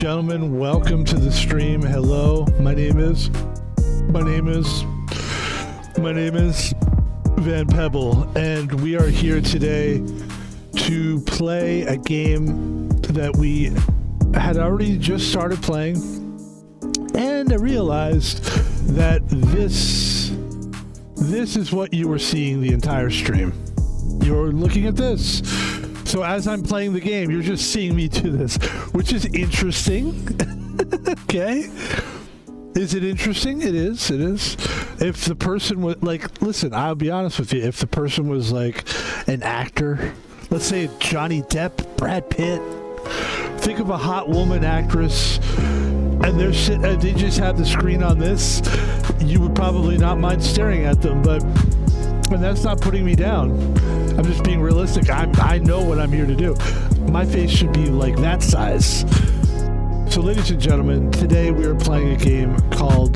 Gentlemen, welcome to the stream. Hello, my name is Van Pebble, and we are here today to play a game that we had already just started playing, and I realized that this is what you were seeing the entire stream. You're looking at this. So as I'm playing the game, you're just seeing me do this, which is interesting. Okay. Is it interesting? It is. If the person was like, listen, I'll be honest with you. If the person was like an actor, let's say Johnny Depp, Brad Pitt, think of a hot woman actress, and they just have the screen on this, you would probably not mind staring at them, and that's not putting me down. I'm just being realistic. I know what I'm here to do. My face should be like that size. So ladies and gentlemen, today we are playing a game called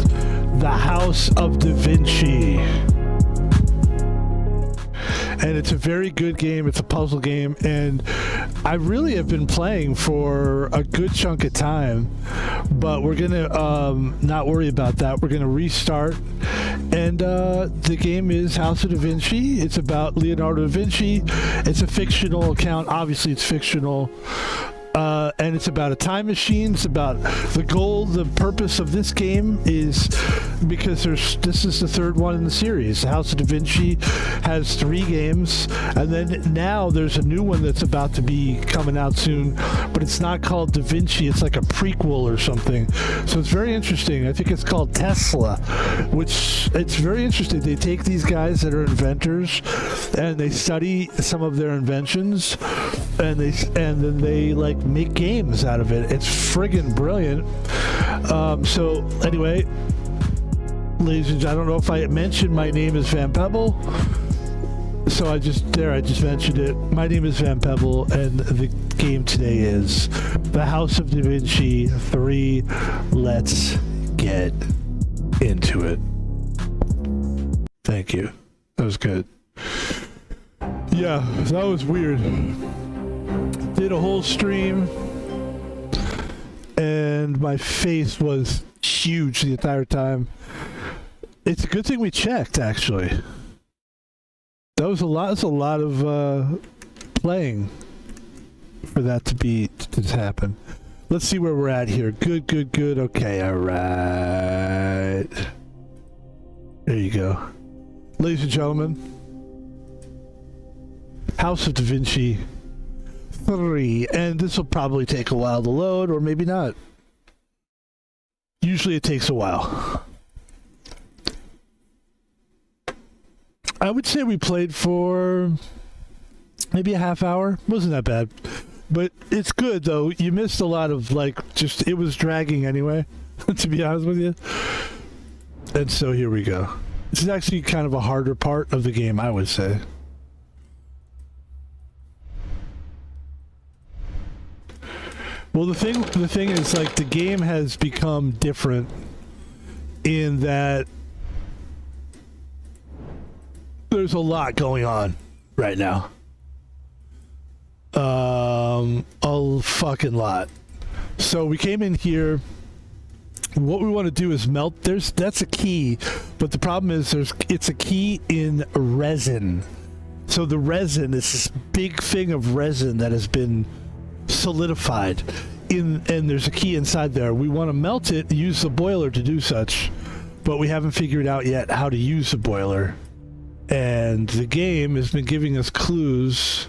The House of Da Vinci. And it's a very good game. It's a puzzle game. And I really have been playing for a good chunk of time. But we're going to not worry about that. We're going to restart. And the game is House of Da Vinci. It's about Leonardo da Vinci. It's a fictional account. Obviously, it's fictional. And it's about a time machine. It's about the purpose of this game is because this is the third one in the series. House of Da Vinci has 3 games, and then now there's a new one that's about to be coming out soon, but it's not called Da Vinci. It's like a prequel or something. So it's very interesting. I think it's called Tesla, which it's very interesting. They take these guys that are inventors and they study some of their inventions, and then they like make games out of it. It's friggin' brilliant. So anyway, ladies and gentlemen, I don't know if I mentioned my name is Van Pebble. So I just mentioned it. My name is Van Pebble, and the game today is The House of Da Vinci 3. Let's get into it. Thank you. That was good. Yeah, that was weird. Did a whole stream, and my face was huge the entire time. It's a good thing we checked, actually. That was a lot. That's a lot of playing for that to happen. Let's see where we're at here. Good. Okay, all right. There you go, ladies and gentlemen. House of Da Vinci 3, and this will probably take a while to load, or maybe not. Usually it takes a while. I would say we played for maybe a half hour. Wasn't that bad, but it's good though. You missed a lot of it was dragging anyway, to be honest with you. And so here we go. This is actually kind of a harder part of the game, I would say. Well, the thing is, like, the game has become different in that there's a lot going on right now. A fucking lot. So we came in here. What we want to do is melt. That's a key, but the problem is it's a key in resin. So the resin is this big thing of resin that has been solidified and there's a key inside there. We want to melt it, use the boiler to do such, but we haven't figured out yet how to use the boiler, and the game has been giving us clues,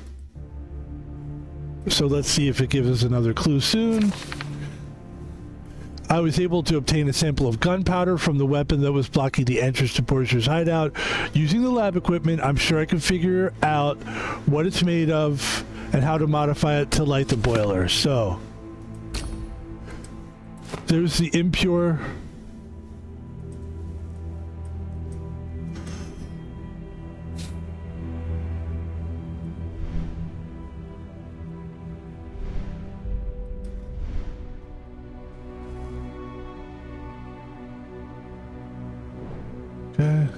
so let's see if it gives us another clue soon. I was able to obtain a sample of gunpowder from the weapon that was blocking the entrance to Porter's hideout. Using the lab equipment, I'm sure I can figure out what it's made of and how to modify it to light the boiler. So, there's the impure. Okay.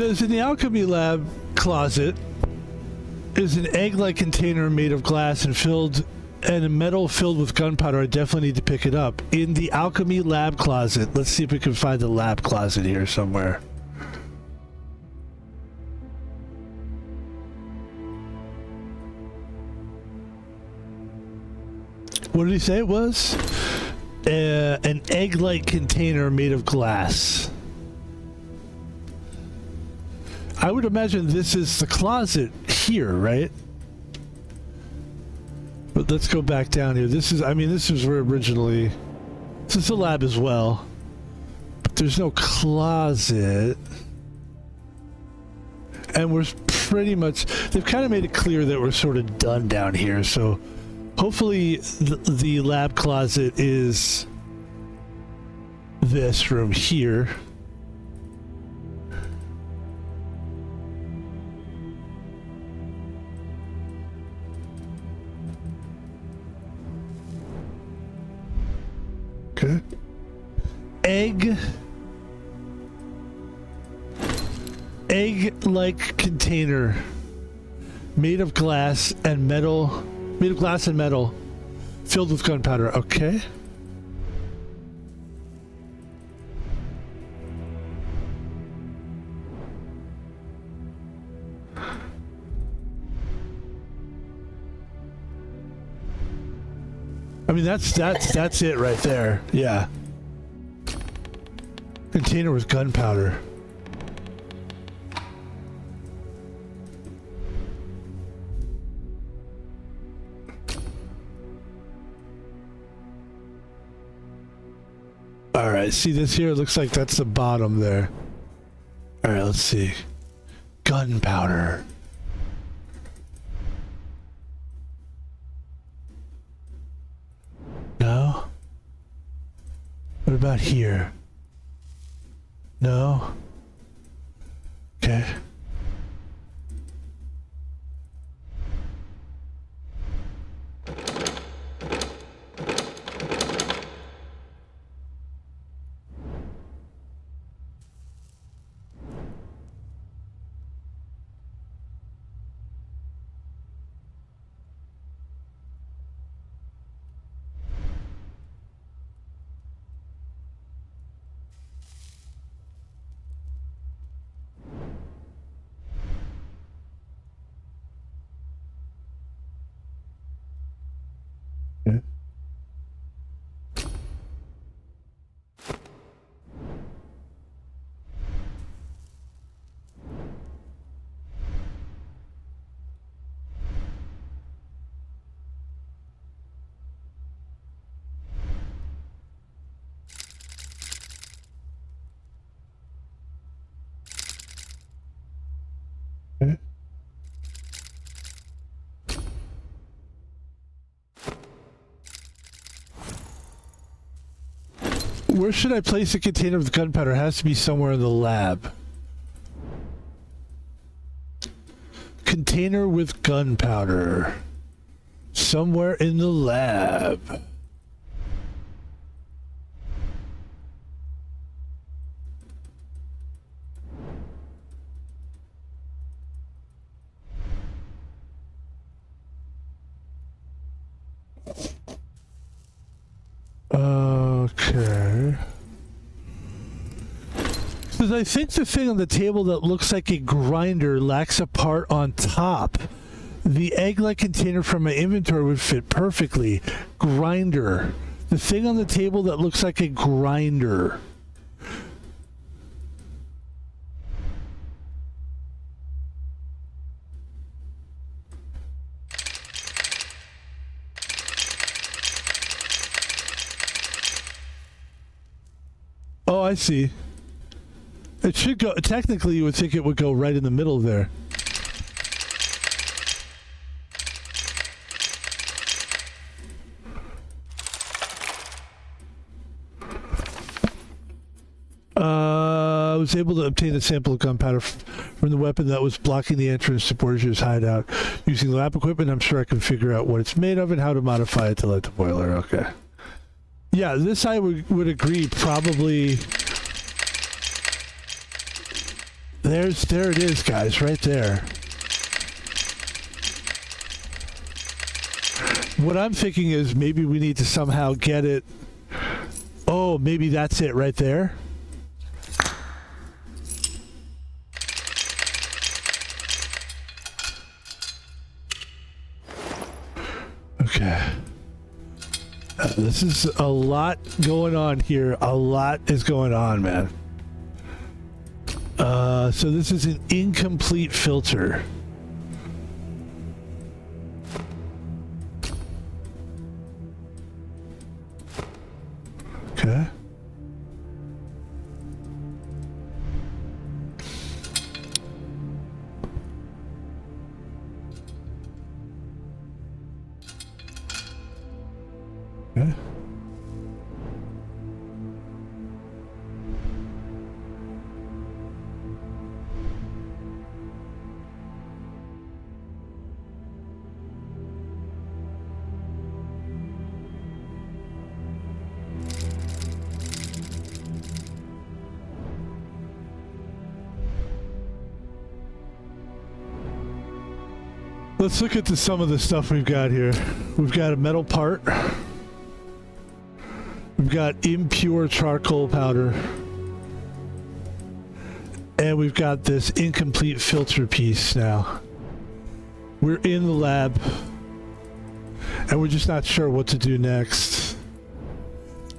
says in the alchemy lab closet is an egg-like container made of glass and a metal filled with gunpowder. I definitely need to pick it up. In the alchemy lab closet. Let's see if we can find the lab closet here somewhere. What did he say it was? An egg-like container made of glass. I would imagine this is the closet here, right? But let's go back down here. This is where originally... This is the lab as well. But there's no closet. And we're pretty much... They've kind of made it clear that we're sort of done down here, so... Hopefully the lab closet is this room here. Okay. Egg-like container made of glass and metal. Made of glass and metal, filled with gunpowder. Okay. I mean, that's it right there. Yeah. Container with gunpowder. Alright, see this here? It looks like that's the bottom there. Alright, let's see. Gunpowder. No? What about here? No? Okay. Where should I place a container with gunpowder? It has to be somewhere in the lab. Container with gunpowder. Somewhere in the lab. Okay. Because I think the thing on the table that looks like a grinder lacks a part on top. The egg-like container from my inventory would fit perfectly. Grinder. The thing on the table that looks like a grinder. Oh, I see. It should go... Technically, you would think it would go right in the middle there. I was able to obtain a sample of gunpowder from the weapon that was blocking the entrance to Borgia's hideout. Using the lab equipment, I'm sure I can figure out what it's made of and how to modify it to light the boiler. Okay. Yeah, this I would agree probably There it is, guys, right there. What I'm thinking is maybe we need to somehow get it. Oh, maybe that's it right there. Okay. This is a lot going on here. A lot is going on, man. So this is an incomplete filter. Okay. Okay. Let's look at some of the stuff we've got here. We've got a metal part. We've got impure charcoal powder. And we've got this incomplete filter piece now. We're in the lab. And we're just not sure what to do next.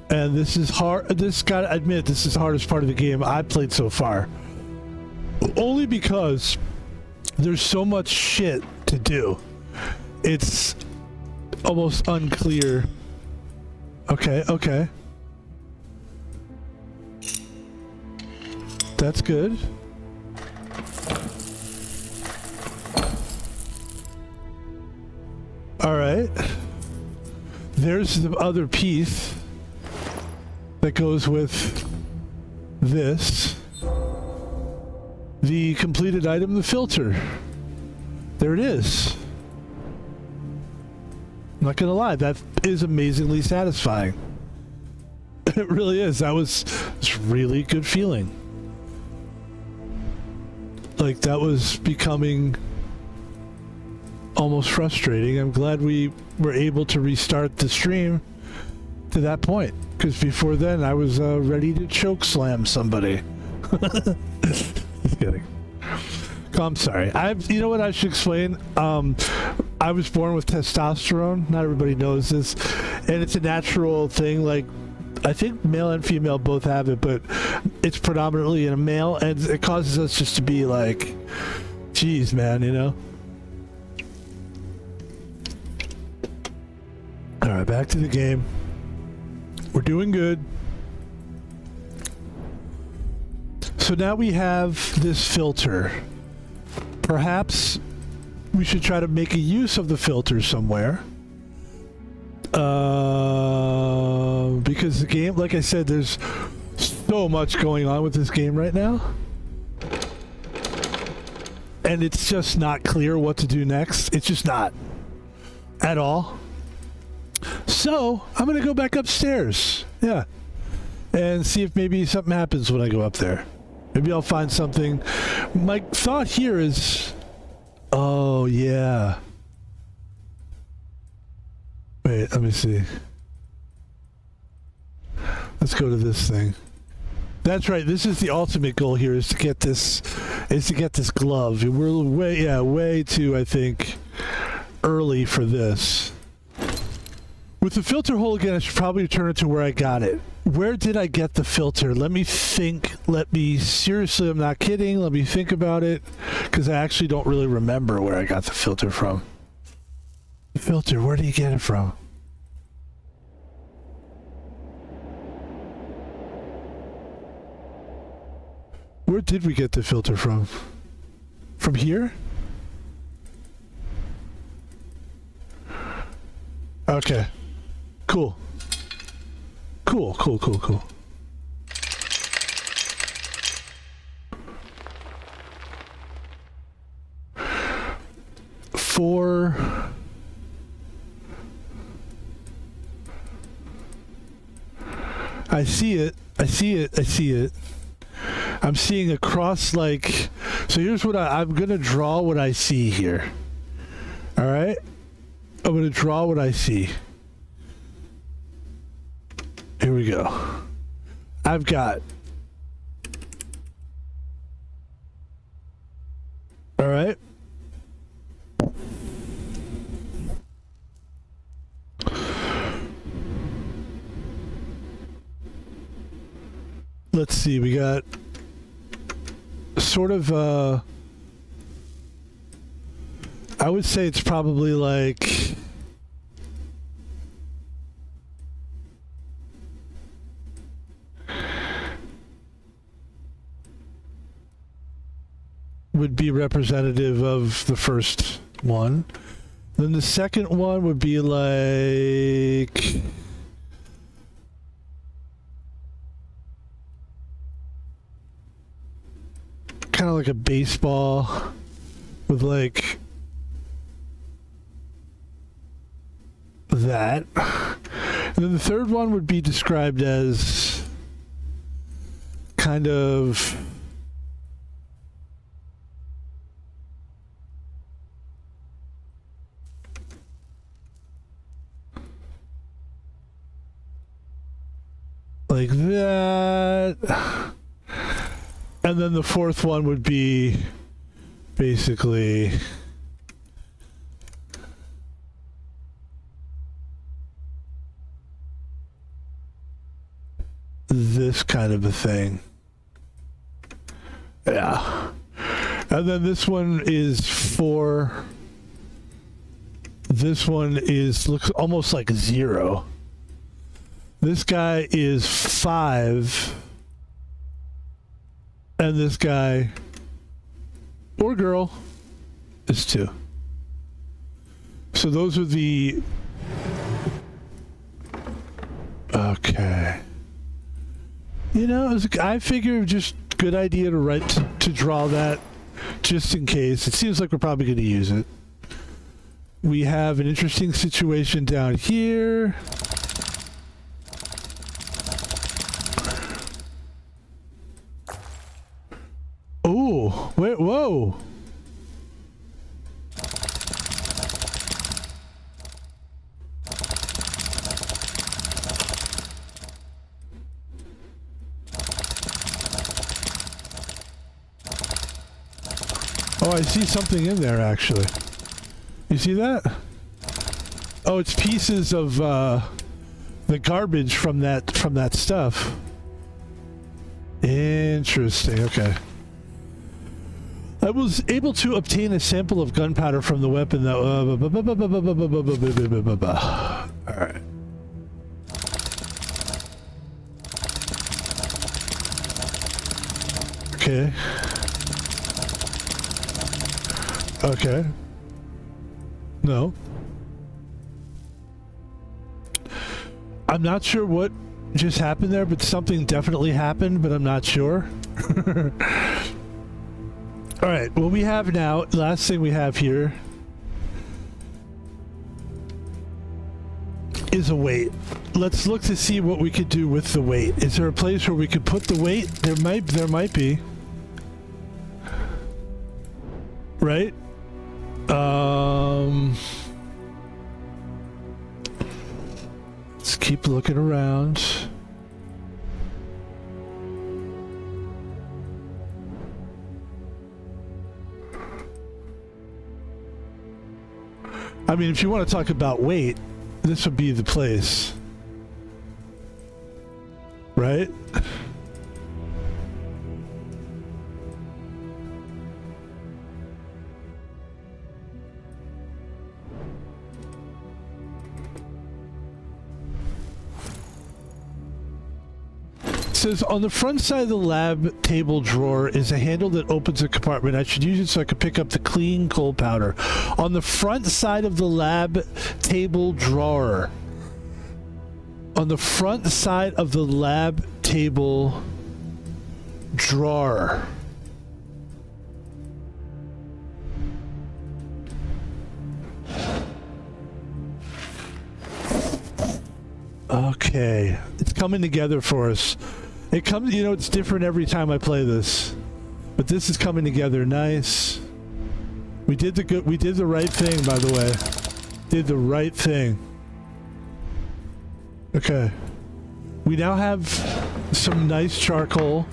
And this is hard. Gotta admit, this is the hardest part of the game I've played so far. Only because there's so much shit to do. It's almost unclear. Okay, okay. That's good. All right. There's the other piece that goes with this. The completed item, the filter. There it is. I'm not gonna lie, that is amazingly satisfying. It really is. It's really good feeling. Like, that was becoming almost frustrating. I'm glad we were able to restart the stream to that point, because before then I was ready to choke slam somebody. Just kidding. I'm sorry. You know what I should explain? I was born with testosterone. Not everybody knows this, and it's a natural thing. Like, I think male and female both have it, but it's predominantly in a male, and it causes us just to be like, geez, man, you know? All right, back to the game. We're doing good. So now we have this filter. Perhaps we should try to make a use of the filter somewhere. Because the game, like I said, there's so much going on with this game right now. And it's just not clear what to do next. It's just not. At all. So, I'm going to go back upstairs. Yeah. And see if maybe something happens when I go up there. Maybe I'll find something. My thought here is... Oh, yeah. Wait, let me see. Let's go to this thing. That's right. This is the ultimate goal here, is to get this glove. We're way too, I think, early for this. With the filter hole again, I should probably return it to where I got it. Where did I get the filter? Let me think. Seriously, I'm not kidding. Let me think about it, because I actually don't really remember where I got the filter from. The filter, where do you get it from? Where did we get the filter from? From here? Okay. Cool. Cool. I see it. I'm seeing across, like, so here's what I'm gonna draw what I see here. All right, I'm gonna draw what I see. Here we go. I've got, all right, let's see, we got sort of I would say it's probably like would be representative of the first one. Then the second one would be like kind of like a baseball with like that. And then the third one would be described as kind of like that. And then the fourth one would be basically this kind of a thing. Yeah. And then this one is 4. This one is looks almost like 0. This guy is 5. And this guy or girl is 2. So those are the... Okay. You know, I figure just good idea to draw that just in case. It seems like we're probably going to use it. We have an interesting situation down here. Oh, wait, whoa. Oh, I see something in there, actually. You see that? Oh, it's pieces of the garbage from that stuff. Interesting. Okay. I was able to obtain a sample of gunpowder from the weapon that. All right. Okay. Okay. No. I'm not sure what just happened there, but something definitely happened, but I'm not sure. All right, what we have now, last thing we have here is a weight. Let's look to see what we could do with the weight. Is there a place where we could put the weight? There might be. Right? Let's keep looking around. I mean, if you want to talk about weight, this would be the place. Right? Says on the front side of the lab table drawer is a handle that opens a compartment. I should use it so I can pick up the clean coal powder. On the front side of the lab table drawer. On the front side of the lab table drawer. Okay, it's coming together for us. It comes, you know, it's different every time I play this. But this is coming together nice. We did the right thing, by the way. Did the right thing. Okay. We now have some nice charcoal.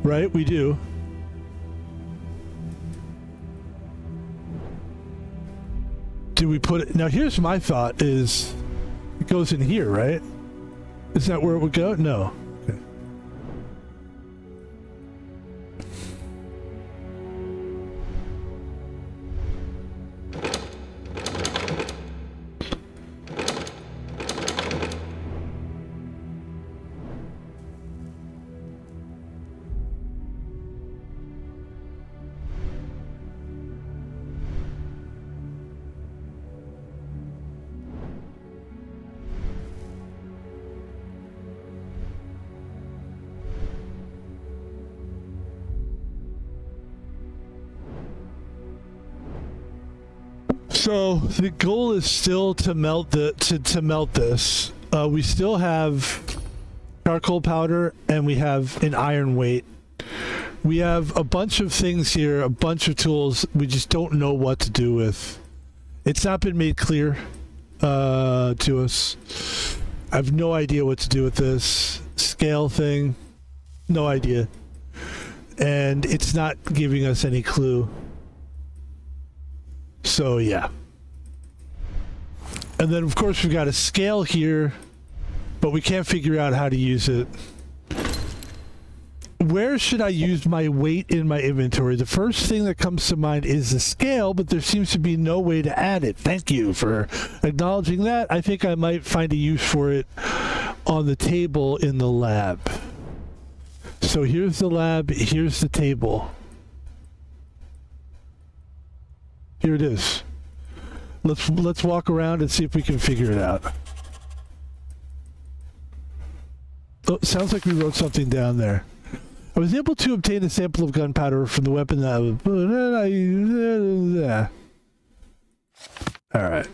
Right? We do. Do we put it... Now, here's my thought is... It goes in here, right? Is that where it would go? No. Okay. So the goal is still to melt to melt this. We still have charcoal powder and we have an iron weight. We have a bunch of things here, a bunch of tools. We just don't know what to do with. It's not been made clear to us. I have no idea what to do with this scale thing. No idea. And it's not giving us any clue. So yeah. And then of course we've got a scale here, but we can't figure out how to use it. Where should I use my weight in my inventory? The first thing that comes to mind is the scale, but there seems to be no way to add it. Thank you for acknowledging that. I think I might find a use for it on the table in the lab. So here's the lab, here's the table. Here it is. Let's walk around and see if we can figure it out. Oh, sounds like we wrote something down there. I was able to obtain a sample of gunpowder from the weapon that was... All right.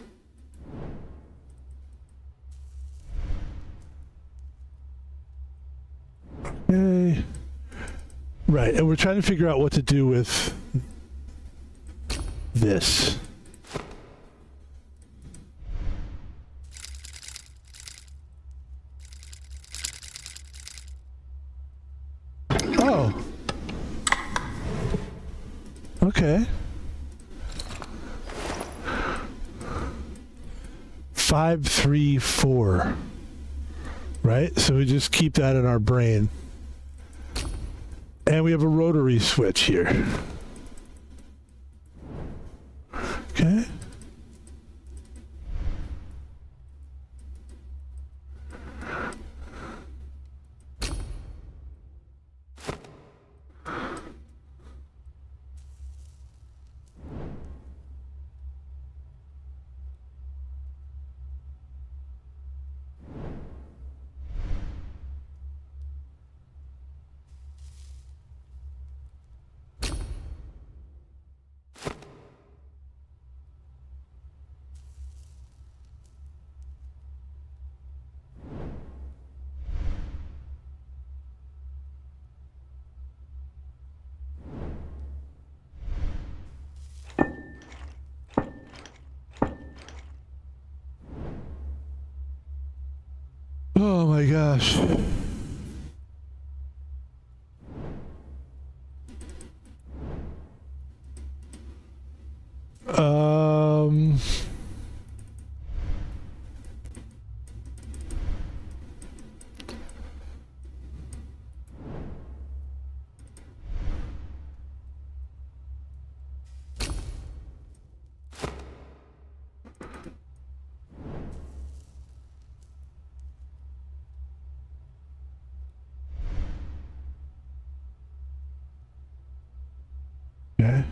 Okay. Right, and we're trying to figure out what to do with this. Oh. Okay. 5, 3, 4. Right? So we just keep that in our brain. And we have a rotary switch here. Okay. Oh my gosh. Okay.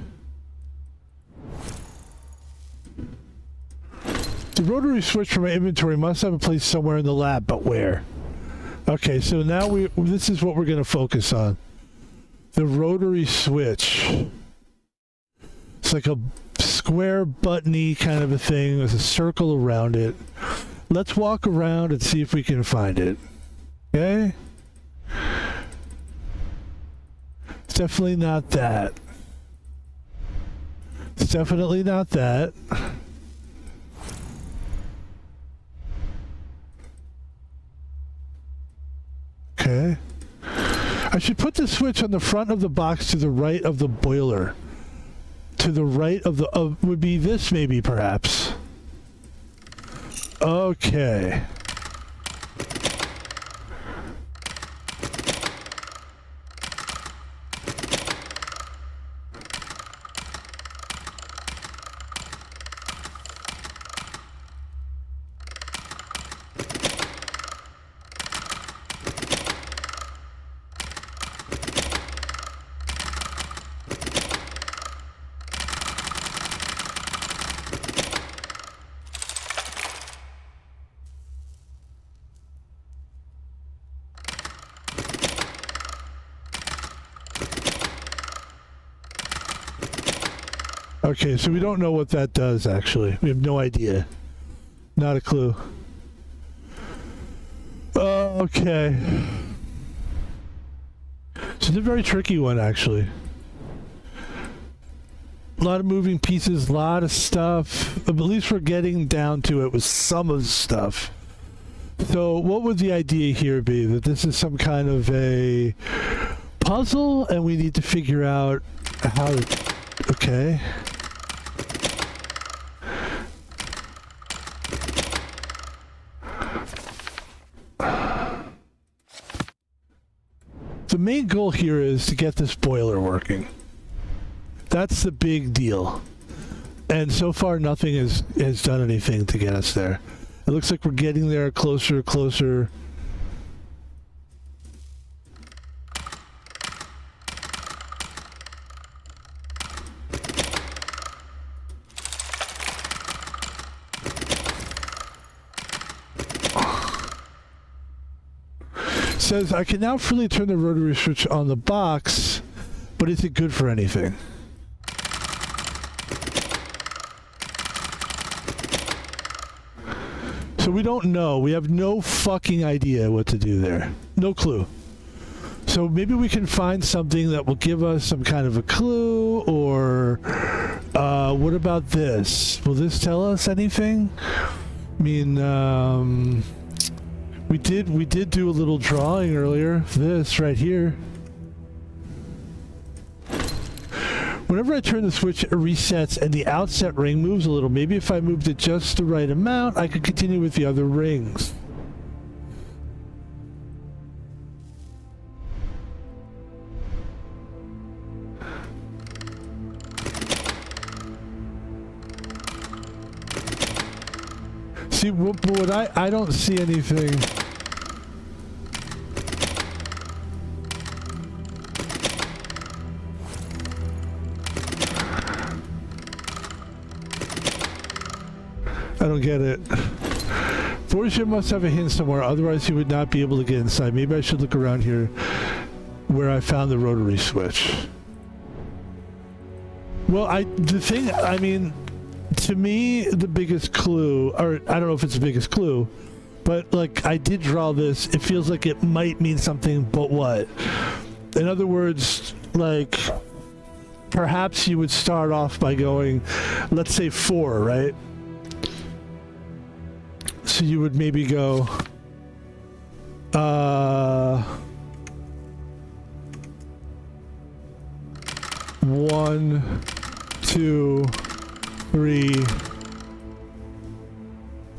The rotary switch for my inventory must have a place somewhere in the lab, but where? Okay, so now this is what we're going to focus on. The rotary switch. It's like a square buttony kind of a thing with a circle around it. Let's walk around and see if we can find it. Okay? definitely not that. It's definitely not that. Okay. I should put the switch on the front of the box to the right of the boiler. To the right of the... would be this maybe, perhaps. Okay. Okay, so we don't know what that does, actually. We have no idea. Not a clue. Okay. So it's a very tricky one, actually. A lot of moving pieces, a lot of stuff. But at least we're getting down to it with some of the stuff. So what would the idea here be? That this is some kind of a puzzle, and we need to figure out how to... Okay. The main goal here is to get this boiler working. That's the big deal. And so far nothing has done anything to get us there. It looks like we're getting there closer. Says, I can now freely turn the rotary switch on the box, but is it good for anything? So we don't know. We have no fucking idea what to do there. No clue. So maybe we can find something that will give us some kind of a clue, or what about this? Will this tell us anything? I mean, we did do a little drawing earlier. This right here. Whenever I turn the switch, it resets and the outset ring moves a little. Maybe if I moved it just the right amount, I could continue with the other rings. See, what I don't see anything. I don't get it. Borgia must have a hint somewhere, otherwise he would not be able to get inside. Maybe I should look around here where I found the rotary switch. Well, I mean, to me, the biggest clue, or I don't know if it's the biggest clue, but like I did draw this, it feels like it might mean something, but what? In other words, like perhaps you would start off by going, let's say 4, right? So you would maybe go 1, 2, 3,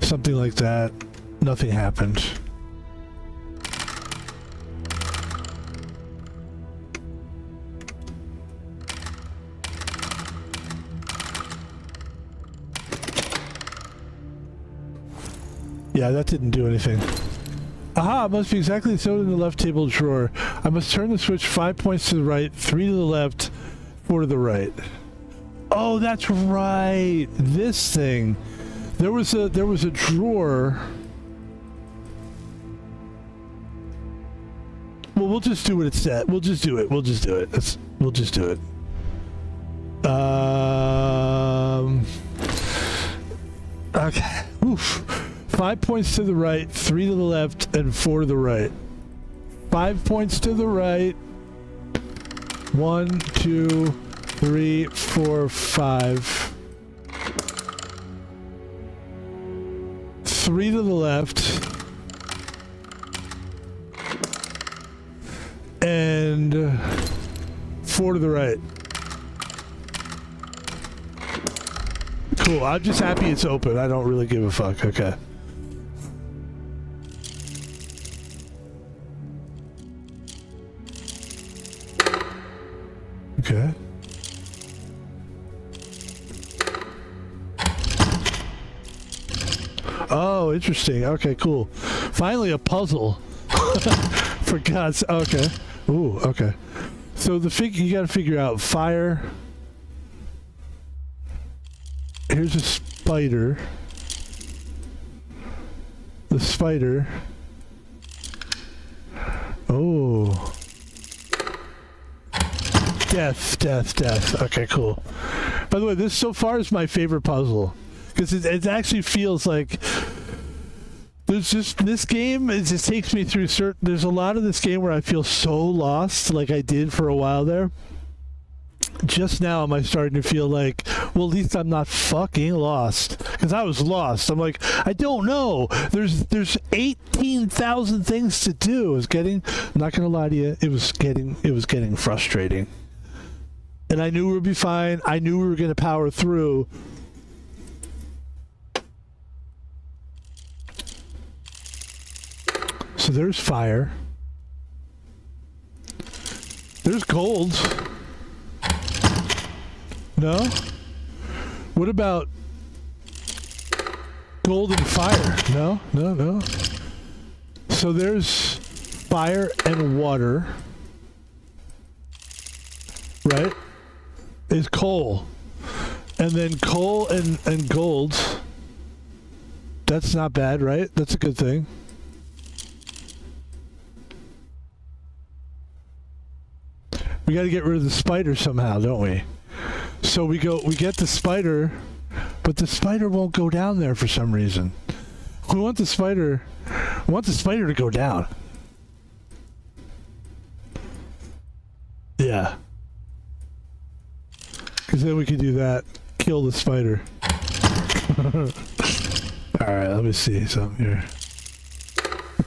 something like that. Nothing happened. Yeah, that didn't do anything. Aha, it must be exactly so in the left table drawer. I must turn the switch 5 points to the right, 3 to the left, 4 to the right. Oh, that's right. This thing. There was a drawer. Well, we'll just do what it said. We'll just do it. We'll just do it. We'll just do it. Okay. Oof. 5 points to the right, 3 to the left, and 4 to the right. 5 points to the right, 1, 2, 3, 4, 5. 3 to the left. And 4 to the right. Cool. I'm just happy it's open. I don't really give a fuck. Okay. Okay. Oh, interesting. Okay, cool. Finally a puzzle. For God's... Okay. Ooh, okay. So you gotta figure out fire. Here's a spider. The spider. Oh. Death. Okay, cool. By the way, this so far is my favorite puzzle. Because it actually feels like... There's just... This game, it just takes me through certain... There's a lot of this game where I feel so lost, like I did for a while there. Just now am I starting to feel like, well, at least I'm not fucking lost. Because I was lost. I'm like, I don't know. There's 18,000 things to do. It was getting... I'm not going to lie to you. It was getting frustrating. And I knew we would be fine. I knew we were going to power through. So there's fire. There's gold. No? What about gold and fire? No. So there's fire and water. Right? Is coal. And then coal and gold. That's not bad, right? That's a good thing. We got to get rid of the spider somehow, don't we? So we get the spider, but the spider won't go down there for some reason. We want the spider to go down. Yeah. Because then we can do that. Kill the spider. Alright, let me see something here.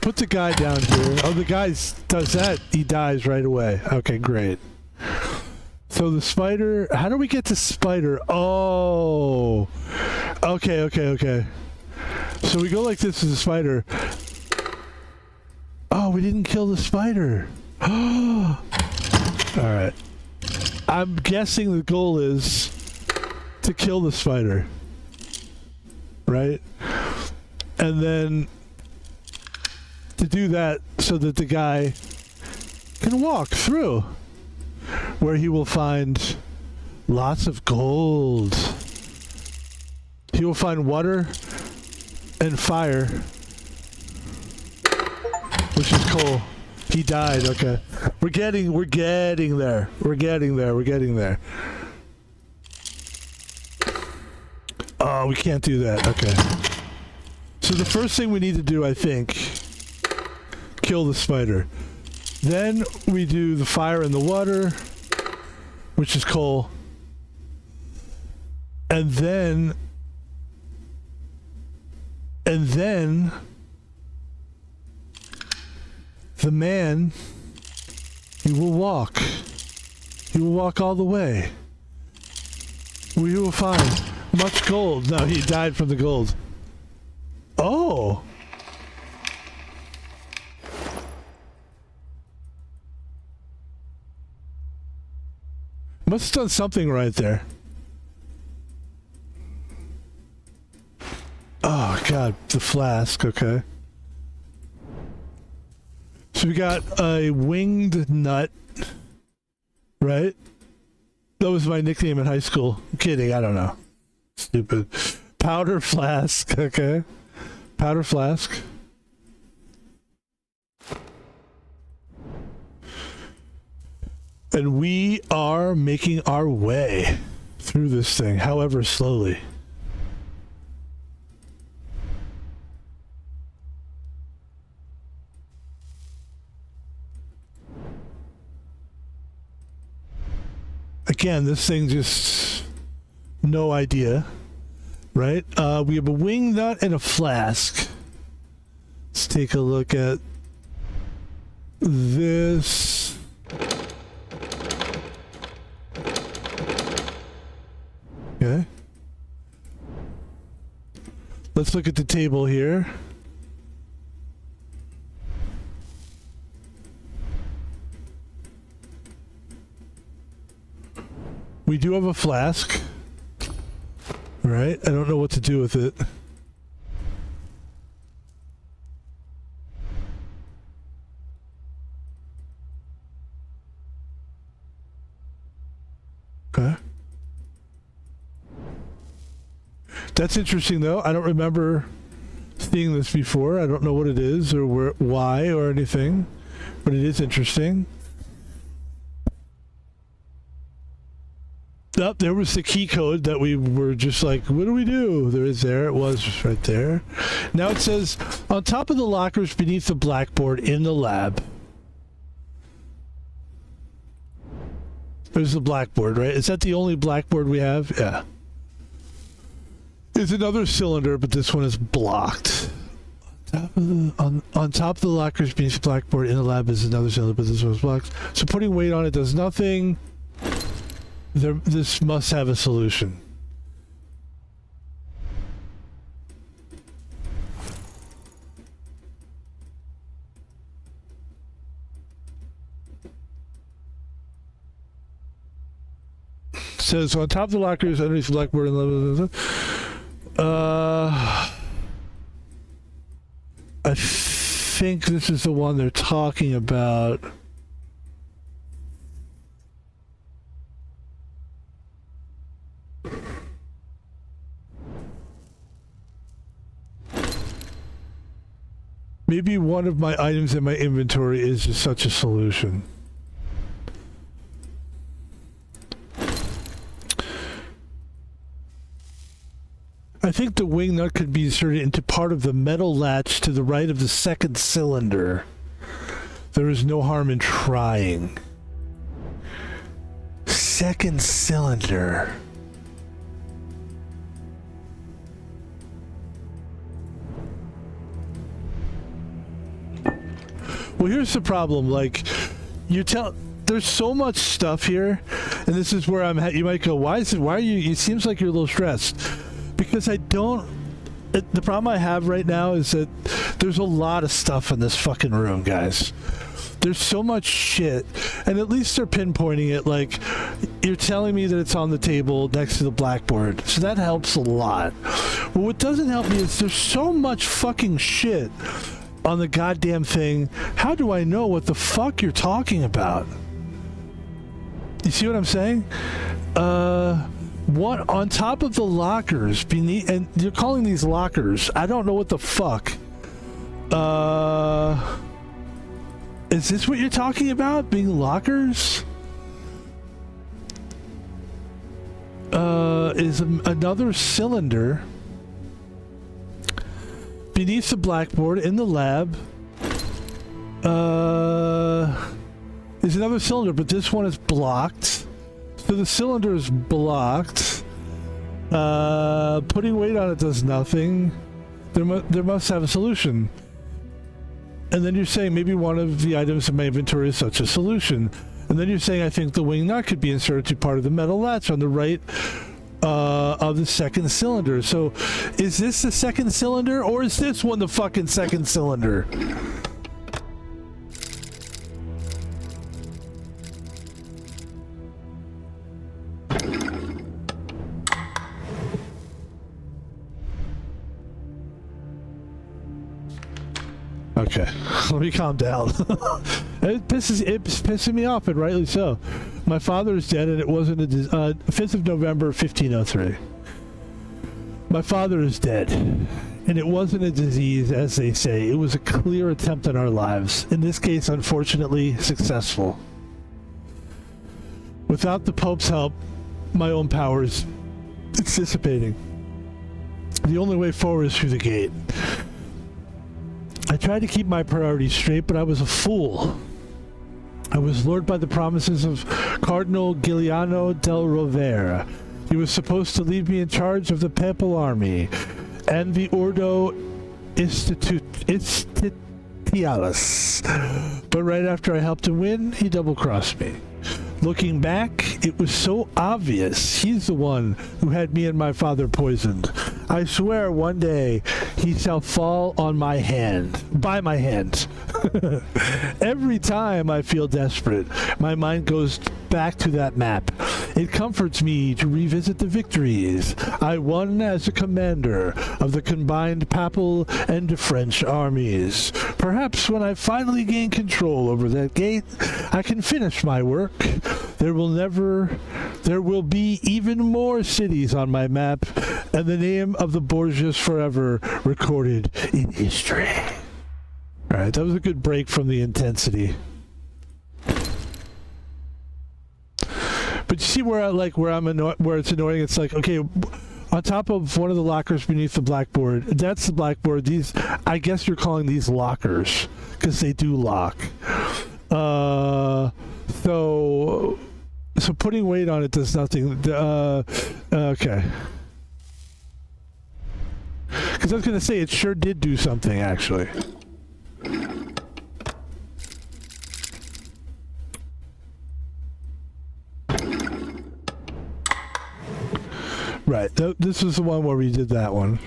Put the guy down here. Oh, the guy does that. He dies right away. Okay, great. So the spider... How do we get the spider? Oh. Okay. So we go like this as a spider. Oh, we didn't kill the spider. Alright. I'm guessing the goal is to kill the spider. Right? And then... to do that so that the guy can walk through where he will find lots of gold. He will find water and fire, which is coal. He died. Okay. We're getting there. Oh, we can't do that. Okay. So the first thing we need to do, I think, kill the spider. Then we do the fire and the water, which is coal. And then the man, he will walk. He will walk all the way. We will find much gold. No, he died from the gold. Oh. Must have done something right there. Oh, God. The flask. Okay. So we got a winged nut. Right? That was my nickname in high school. I'm kidding. I don't know. Stupid. Powder flask. Okay. Powder flask. And we are making our way through this thing, however slowly. again, this thing just no idea, right? We have a wing nut and a flask. Let's take a look at this. Okay. Let's look at the table here. We do have a flask. All right. I don't know what to do with it. Okay. That's interesting, though. I don't remember seeing this before. I don't know what it is or why or anything, but it is interesting. Oh, there was the key code that we were just like, what do we do? There is there. It was right there. Now it says, on top of the lockers beneath the blackboard in the lab. There's the blackboard, right? Is that the only blackboard we have? Yeah. There's another cylinder, but this one is blocked. On top of the lockers beneath the blackboard in the lab is another cylinder, but this one is blocked. So putting weight on it does nothing. This must have a solution. Says on top of the lockers, underneath the blackboard, I think this is the one they're talking about. Maybe one of my items in my inventory is just such a solution. I think the wing nut could be inserted into part of the metal latch to the right of the second cylinder. There is no harm in trying. Second cylinder. Well, here's the problem. Like, there's so much stuff here, and this is where I'm at. You might go, why are you, it seems like you're a little stressed. Because the problem I have right now is that there's a lot of stuff in this fucking room, guys. There's so much shit, and at least they're pinpointing it. Like, you're telling me that it's on the table next to the blackboard, so that helps a lot. But what doesn't help me is there's so much fucking shit on the goddamn thing. How do I know what the fuck you're talking about? You see what I'm saying? What on top of the lockers beneath, and you're calling these lockers. I don't know what the fuck. Is this what you're talking about? Being lockers? Is another cylinder beneath the blackboard in the lab. Is another cylinder, but this one is blocked. So the cylinder is blocked. Putting weight on it does nothing. There must have a solution. And then you're saying maybe one of the items in my inventory is such a solution. And then you're saying I think the wing nut could be inserted to part of the metal latch on the right of the second cylinder. So is this the second cylinder, or is this one the fucking second cylinder? Okay, let me calm down. It's pissing me off, and rightly so. My father is dead, and it wasn't 5th of November, 1503. My father is dead, and it wasn't a disease, as they say. It was a clear attempt on our lives. In this case, unfortunately, successful. Without the Pope's help, my own powers, it's dissipating. The only way forward is through the gate. I tried to keep my priorities straight, but I was a fool. I was lured by the promises of Cardinal Giuliano del Rovere. He was supposed to leave me in charge of the Pebble army and the Ordo Istitialis. But right after I helped him win, he double-crossed me. Looking back, it was so obvious. He's the one who had me and my father poisoned. I swear one day he shall fall on my hand, by my hand. Every time I feel desperate, my mind goes back to that map. It comforts me to revisit the victories I won as a commander of the combined Papal and French armies. Perhaps when I finally gain control over that gate, I can finish my work. There will be even more cities on my map, and the name of the Borgias forever recorded in history. All right, that was a good break from the intensity. But you see where where it's annoying. It's like, okay, on top of one of the lockers beneath the blackboard, that's the blackboard. These, I guess you're calling these lockers because they do lock. So putting weight on it does nothing. Okay. Because I was gonna say it sure did do something actually. Right, this is the one where we did that one.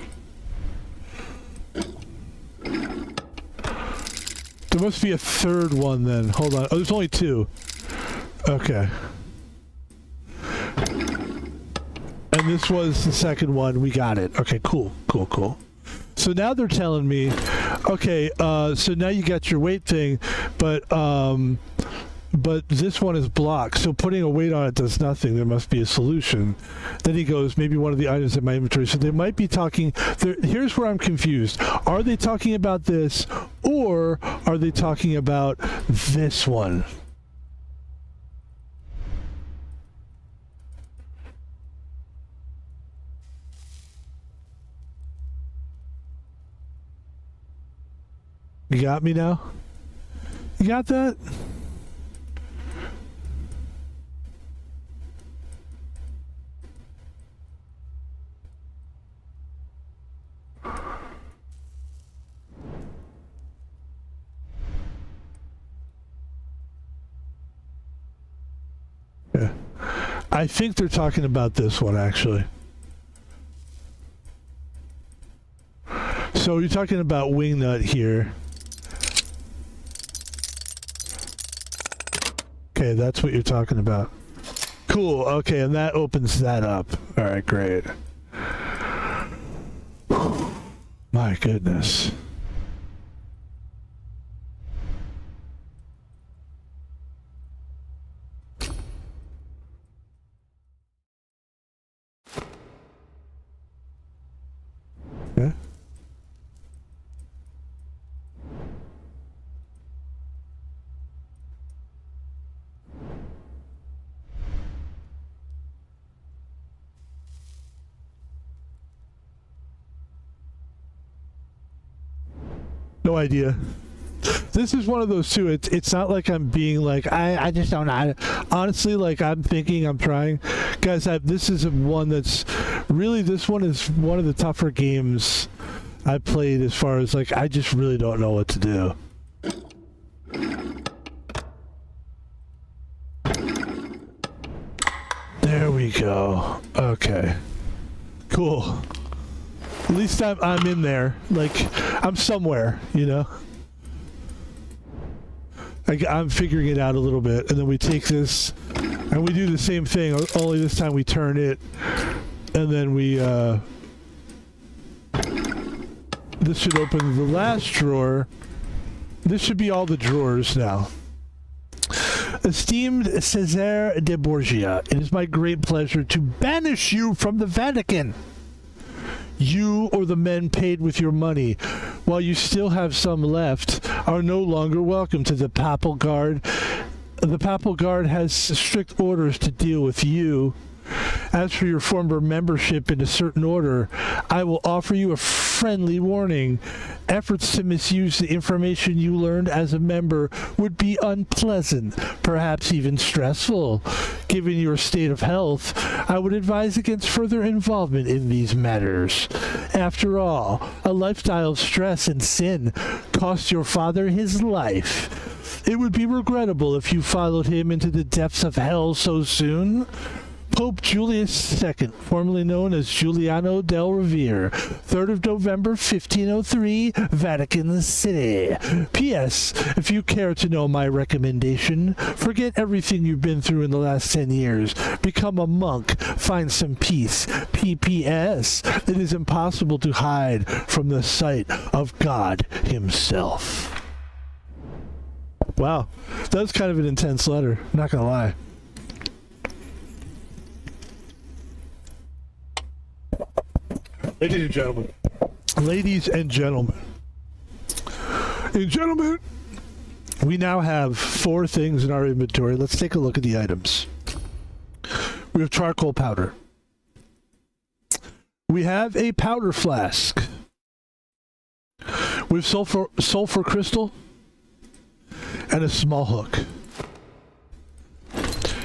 There must be a third one then. Hold on. Oh, there's only two. Okay. And this was the second one. We got it. Okay, cool. So now they're telling me, okay, so now you got your weight thing, but this one is blocked, so putting a weight on it does nothing. There must be a solution. Then he goes, maybe one of the items in my inventory. So they might be talking, here's where I'm confused. Are they talking about this, or are they talking about this one? You got me now? You got that? Yeah. I think they're talking about this one, actually. So you're talking about Wingnut here. Okay, that's what you're talking about. Cool, okay, and that opens that up. Alright, great. My goodness. Yeah. No idea. This is one of those too. It's not like I'm being like, I just don't know. Honestly, like I'm thinking, I'm trying. Guys, this is one that's really, this one is one of the tougher games I've played as far as like, I just really don't know what to do. There we go. Okay. Cool. At least I'm in there. Like, I'm somewhere, you know? I'm figuring it out a little bit. And then we take this, and we do the same thing, only this time we turn it. And then we, this should open the last drawer. This should be all the drawers now. Esteemed Cesare de Borgia, it is my great pleasure to banish you from the Vatican. You or the men paid with your money, while you still have some left, are no longer welcome to the Papal Guard. The Papal Guard has strict orders to deal with you, As for your former membership in a certain order, I will offer you a friendly warning. Efforts to misuse the information you learned as a member would be unpleasant, perhaps even stressful. Given your state of health, I would advise against further involvement in these matters. After all, a lifestyle of stress and sin cost your father his life. It would be regrettable if you followed him into the depths of hell so soon. Pope Julius II, formerly known as Giuliano del Revere, 3rd of November, 1503, Vatican City. P.S. If you care to know my recommendation, forget everything you've been through in the last 10 years. Become a monk. Find some peace. P.P.S. It is impossible to hide from the sight of God himself. Wow. That was kind of an intense letter. Not gonna lie. Ladies and gentlemen, we now have 4 things in our inventory. Let's take a look at the items. We have charcoal powder. We have a powder flask. We have sulfur crystal and a small hook.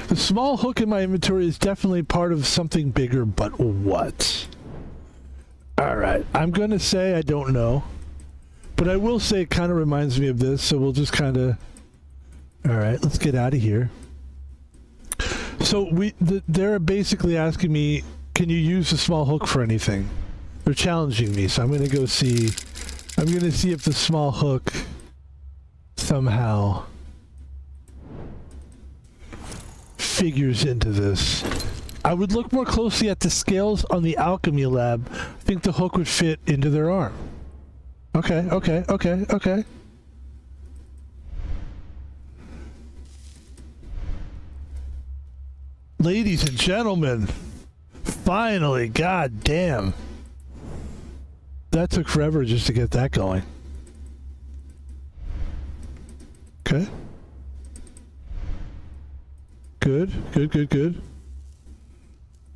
The small hook in my inventory is definitely part of something bigger, but what? Alright, I'm going to say I don't know. But I will say it kind of reminds me of this, so we'll just kind of... Alright, let's get out of here. So they're basically asking me, can you use the small hook for anything? They're challenging me, so I'm going to go see... I'm going to see if the small hook somehow figures into this. I would look more closely at the scales on the alchemy lab. I think the hook would fit into their arm. Okay. Ladies and gentlemen, finally, god damn. That took forever just to get that going. Okay. Good.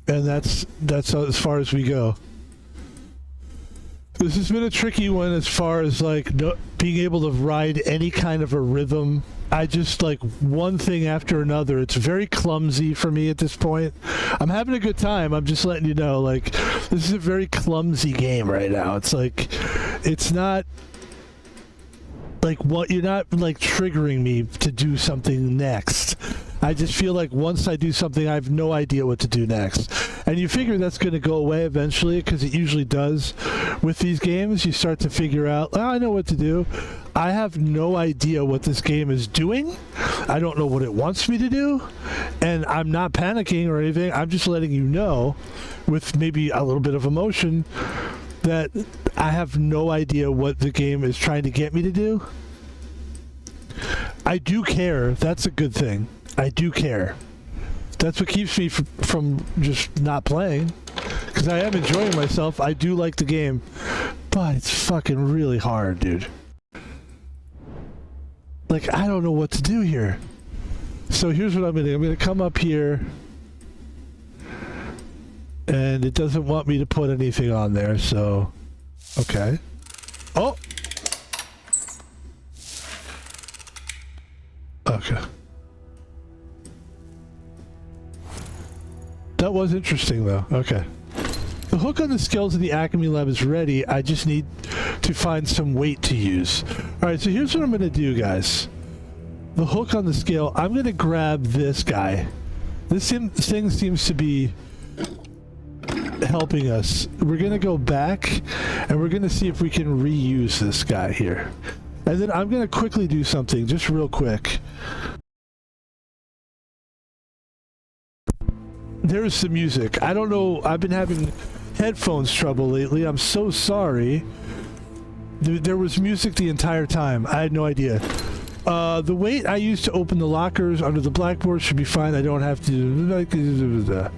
And that's as far as we go. This has been a tricky one as far as like being able to ride any kind of a rhythm. I just like one thing after another. It's very clumsy for me at this point. I'm having a good time. I'm just letting you know, like, this is a very clumsy game right now. It's like, it's not like what you're not like triggering me to do something next. I just feel like once I do something, I have no idea what to do next. And you figure that's going to go away eventually, because it usually does. With these games, you start to figure out, oh, I know what to do. I have no idea what this game is doing. I don't know what it wants me to do. And I'm not panicking or anything. I'm just letting you know, with maybe a little bit of emotion, that I have no idea what the game is trying to get me to do. I do care. That's a good thing. I do care. That's what keeps me from just not playing. Because I am enjoying myself. I do like the game. But it's fucking really hard, dude. Like, I don't know what to do here. So here's what I'm going to do. I'm going to come up here. And it doesn't want me to put anything on there, so... Okay. Oh! Okay. That was interesting, though. Okay. The hook on the scales of the Alchemy Lab is ready. I just need to find some weight to use. Alright, so here's what I'm going to do, guys. The hook on the scale, I'm going to grab this guy. This thing seems to be helping us. We're going to go back, and we're going to see if we can reuse this guy here. And then I'm going to quickly do something, just real quick. There's some music. I don't know. I've been having headphones trouble lately. I'm so sorry. There was music the entire time. I had no idea. The weight I used to open the lockers under the blackboard should be fine. I don't have to...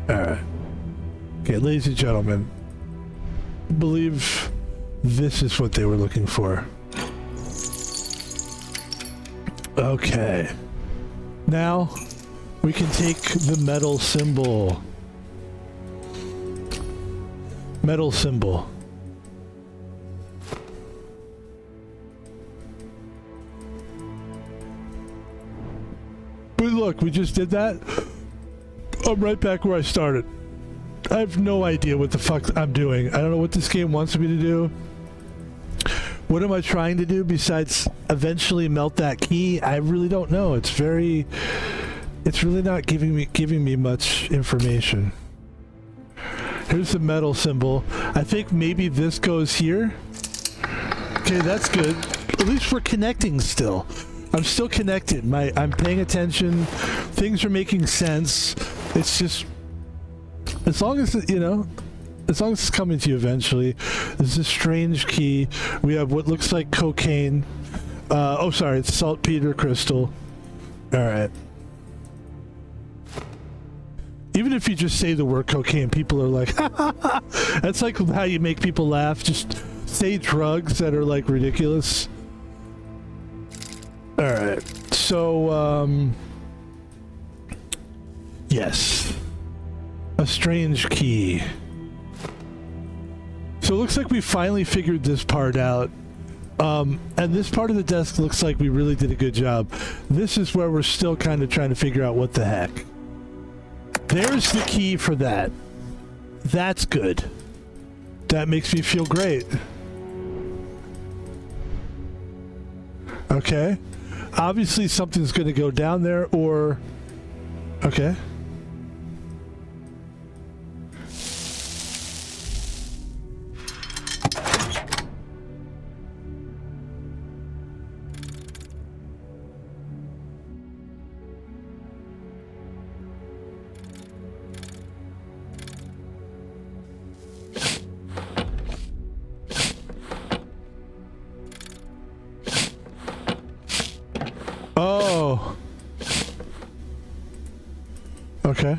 Alright. Okay, ladies and gentlemen. I believe this is what they were looking for. Okay. Now... we can take the metal symbol. Metal symbol. But look, we just did that. I'm right back where I started. I have no idea what the fuck I'm doing. I don't know what this game wants me to do. What am I trying to do besides eventually melt that key? I really don't know. It's really not giving me much information. Here's the metal symbol. I think maybe this goes here. Okay, that's good. At least we're connecting still. I'm still connected. I'm paying attention. Things are making sense. It's just, as long as you know, as long as it's coming to you eventually. There's a strange key. We have what looks like cocaine. Oh, sorry, it's saltpeter crystal. All right. Even if you just say the word cocaine, people are like, ha, ha, ha. That's like how you make people laugh. Just say drugs that are like ridiculous. All right. So, yes. A strange key. So it looks like we finally figured this part out. And this part of the desk looks like we really did a good job. This is where we're still kind of trying to figure out what the heck. There's the key for that. That's good. That makes me feel great. Okay. Obviously something's going to go down there or... Okay. Oh. Okay.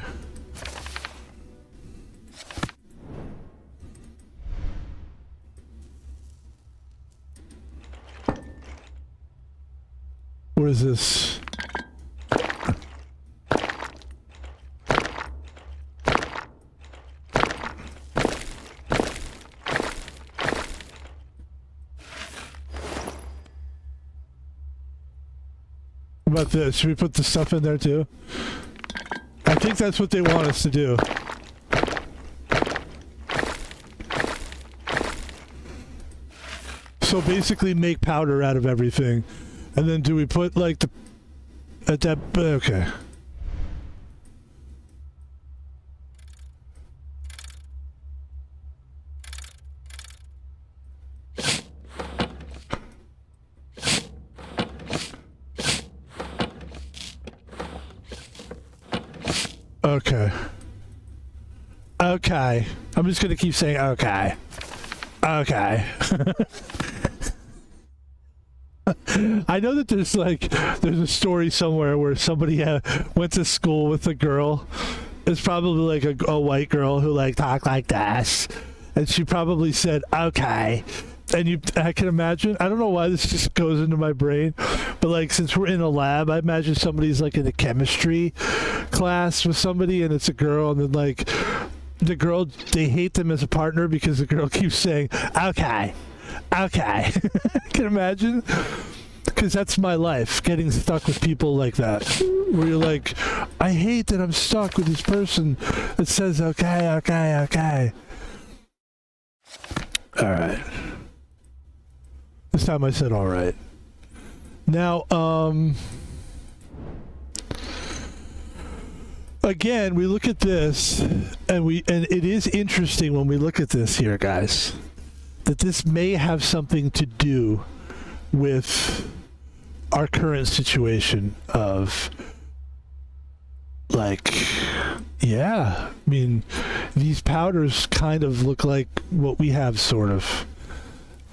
What is this? What about this? Should we put the stuff in there too? I think that's what they want us to do. So basically make powder out of everything. And then do we put like the... At that... Okay. Okay. Okay. I'm just gonna keep saying okay. Okay. I know that there's a story somewhere where somebody went to school with a girl. It's probably like a white girl who like talked like this, and she probably said okay. And I can imagine, I don't know why this just goes into my brain, but like since we're in a lab, I imagine somebody's like in a chemistry class with somebody and it's a girl, and then like the girl, they hate them as a partner because the girl keeps saying okay. I can imagine, because that's my life, getting stuck with people like that, where you're like, I hate that I'm stuck with this person that says okay. All right. This time I said all right. Now, again, we look at this, and it is interesting when we look at this here, guys, that this may have something to do with our current situation of, like, yeah, I mean, these powders kind of look like what we have, sort of.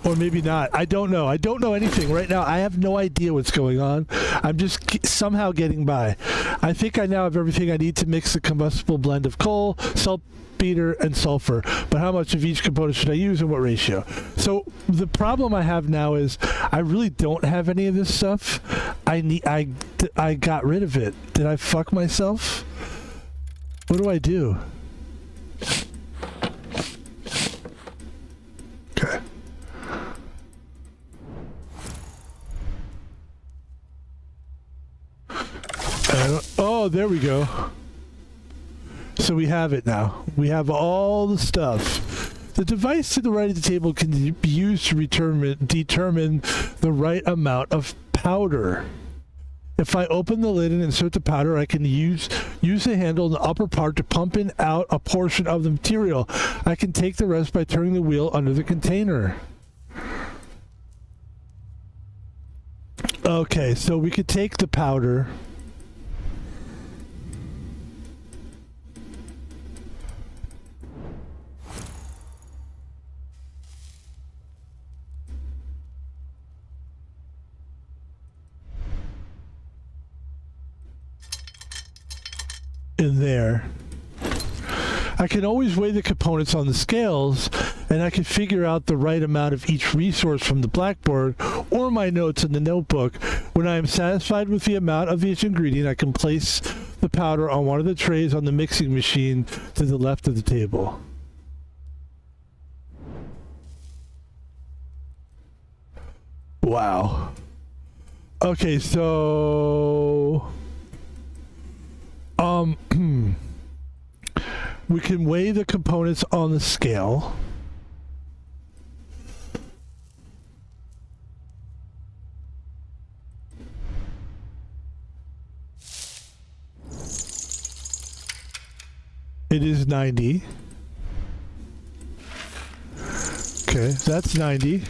Or maybe not. I don't know. I don't know anything right now. I have no idea what's going on. I'm just somehow getting by. I think I now have everything I need to mix a combustible blend of coal, saltpeter, and sulfur. But how much of each component should I use and what ratio? So the problem I have now is I really don't have any of this stuff. I got rid of it. Did I fuck myself? What do I do? Oh, there we go. So we have it now. We have all the stuff. The device to the right of the table can be used to determine the right amount of powder. If I open the lid and insert the powder, I can use the handle in the upper part to pump in out a portion of the material. I can take the rest by turning the wheel under the container. Okay, so we could take the powder. In there. I can always weigh the components on the scales, and I can figure out the right amount of each resource from the blackboard or my notes in the notebook. When I am satisfied with the amount of each ingredient, I can place the powder on one of the trays on the mixing machine to the left of the table. Wow. Okay, so we can weigh the components on the scale. It is 90. Okay, that's 90.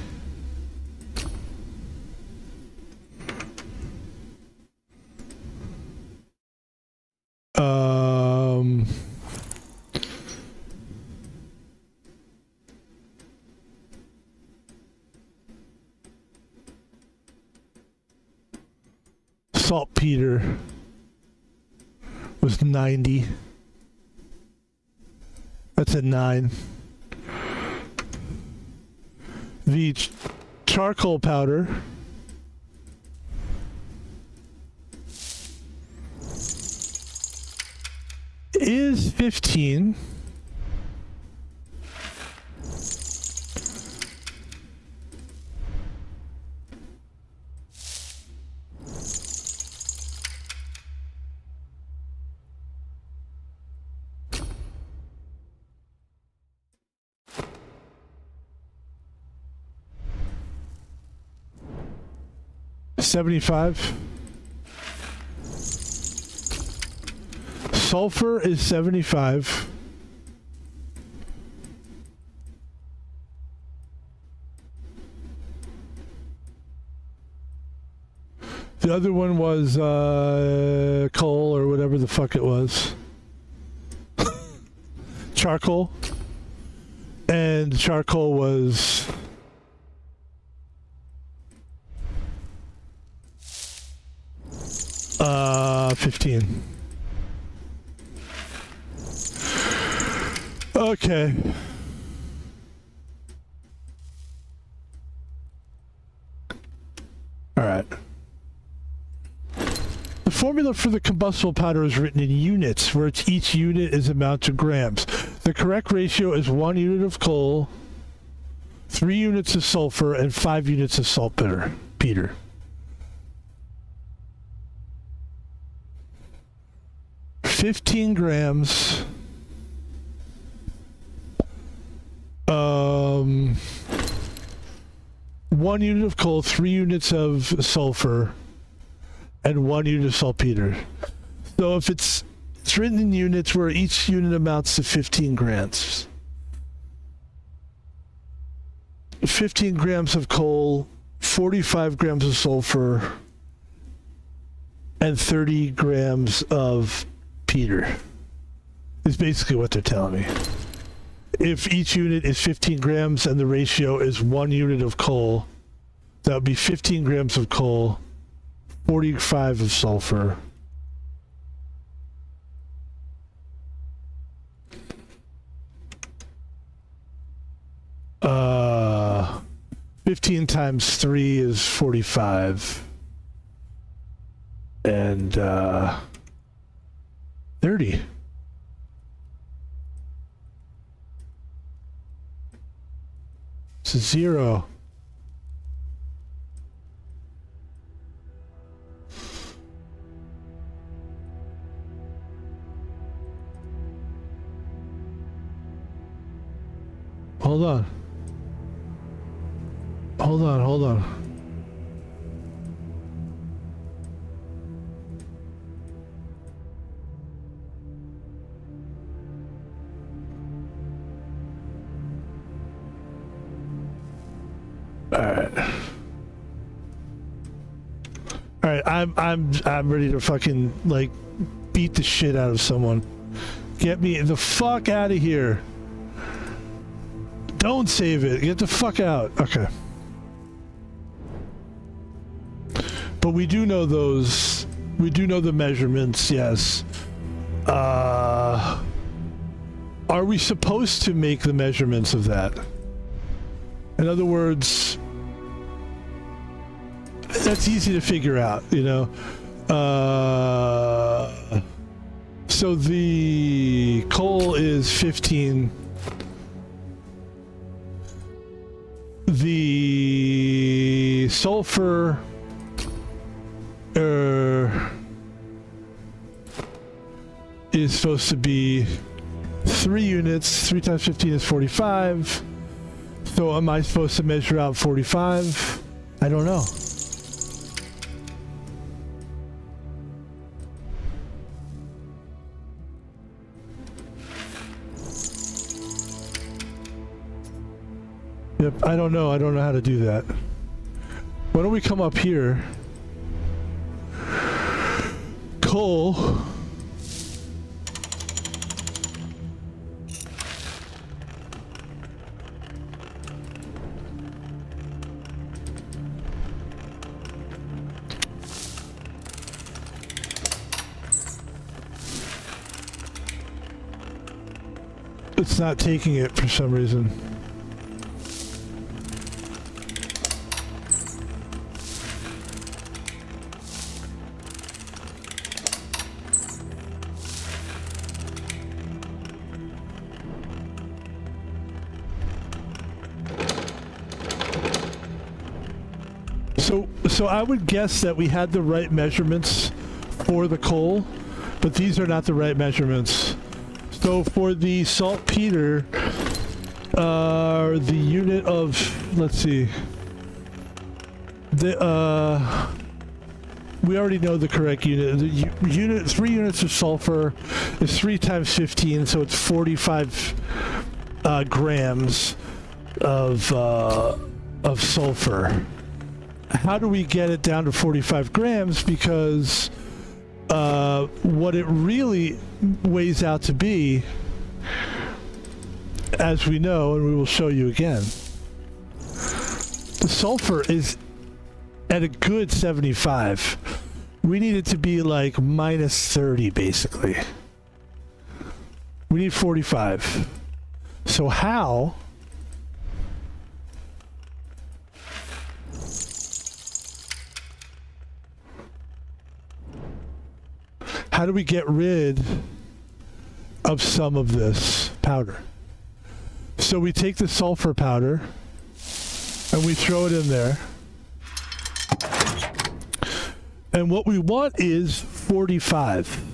Saltpeter was 90. That's a 9. The charcoal powder is 15. $75. Sulfur is 75. The other one was coal or whatever the fuck it was. Charcoal. And charcoal was 15. Okay. All right. The formula for the combustible powder is written in units, where each unit is amount to grams. The correct ratio is 1 unit of coal, 3 units of sulfur, and 5 units of saltpeter. 15 grams. 1 unit of coal, 3 units of sulfur, and 1 unit of saltpeter. So if it's written in units where each unit amounts to 15 grams. 15 grams of coal, 45 grams of sulfur, and 30 grams of peter is basically what they're telling me. If each unit is 15 grams and the ratio is 1 unit of coal, that would be 15 grams of coal, 45 of sulfur, uh, 15 times 3 is 45, and 30. It's a 0. hold on. Hold on, hold on. All right, I'm ready to fucking like beat the shit out of someone. Get me the fuck out of here. Don't save it. Get the fuck out. Okay. But we do know those. We do know the measurements, yes. Are we supposed to make the measurements of that? In other words, that's easy to figure out, you know. So the coal is 15. The sulfur is supposed to be 3 units. 3 times 15 is 45. So am I supposed to measure out 45? I don't know. Yep, I don't know. I don't know how to do that. Why don't we come up here? Coal. It's not taking it for some reason. So I would guess that we had the right measurements for the coal, but these are not the right measurements. So for the saltpeter, the unit of, let's see, the we already know the correct unit. The unit, 3 units of sulfur is 3 times 15, so it's 45 grams of sulfur. How do we get it down to 45 grams? Because what it really weighs out to be, as we know, and we will show you again, the sulfur is at a good 75. We need it to be like minus 30, basically. We need 45. So how do we get rid of some of this powder? So we take the sulfur powder and we throw it in there. And what we want is 45.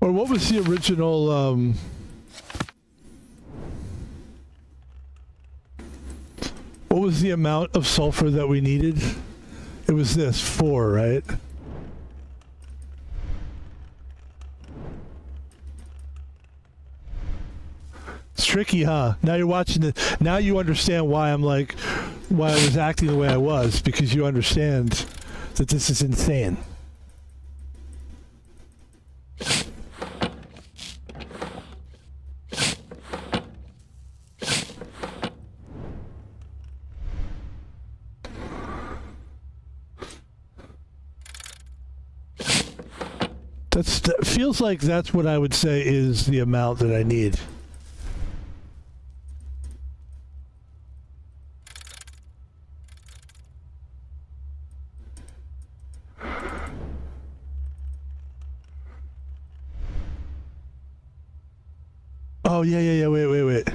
Or what was the original, what was the amount of sulfur that we needed? It was this, 4, right? It's tricky, huh? Now you're watching it. Now you understand why I was acting the way I was, because you understand that this is insane. That feels like that's what I would say is the amount that I need. Oh, yeah. Wait.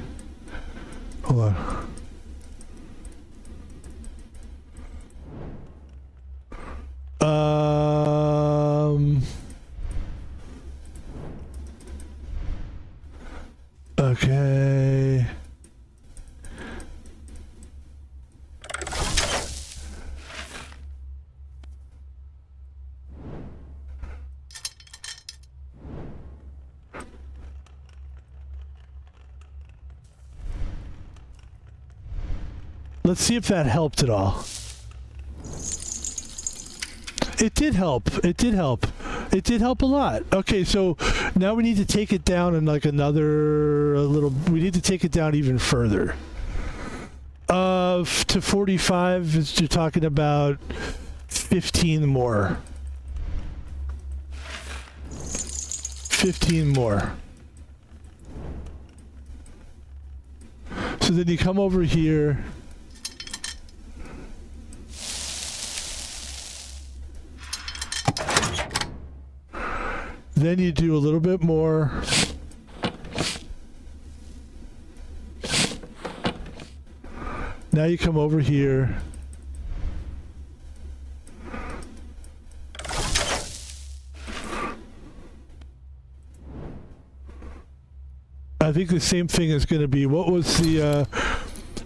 Hold on. Okay. Let's see if that helped at all. It did help. It did help. It did help a lot. Okay, so now we need to take it down in like we need to take it down even further. To 45, you're talking about 15 more. 15 more. So then you come over here. Then you do a little bit more. Now you come over here. I think the same thing is going to be, what was the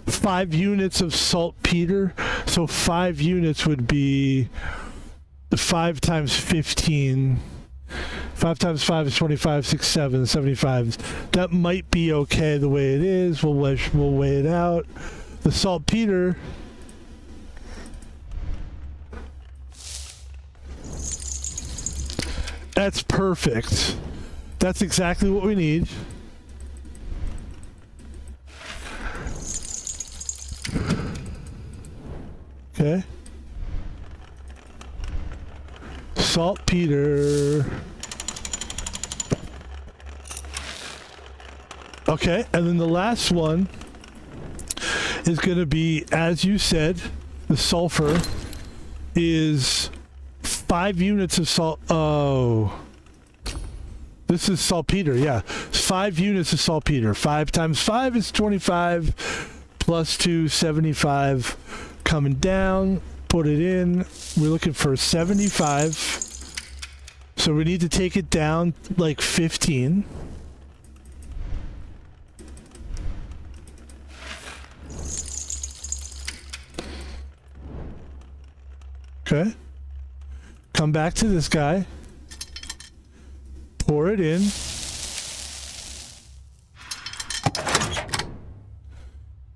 5 units of saltpeter? So 5 units would be 5 times 15. 5 times 5 is 25, 6, 7, 75. That might be okay the way it is. We'll weigh it out. The saltpeter. That's perfect. That's exactly what we need. Okay. Saltpeter. Okay, and then the last one is going to be, as you said, the sulfur is 5 units of salt. Oh, this is saltpeter. Yeah, 5 units of saltpeter. 5 times 5 is 25, plus 2, 75. Coming down, put it in. We're looking for 75. So we need to take it down like 15. Okay. Come back to this guy. Pour it in.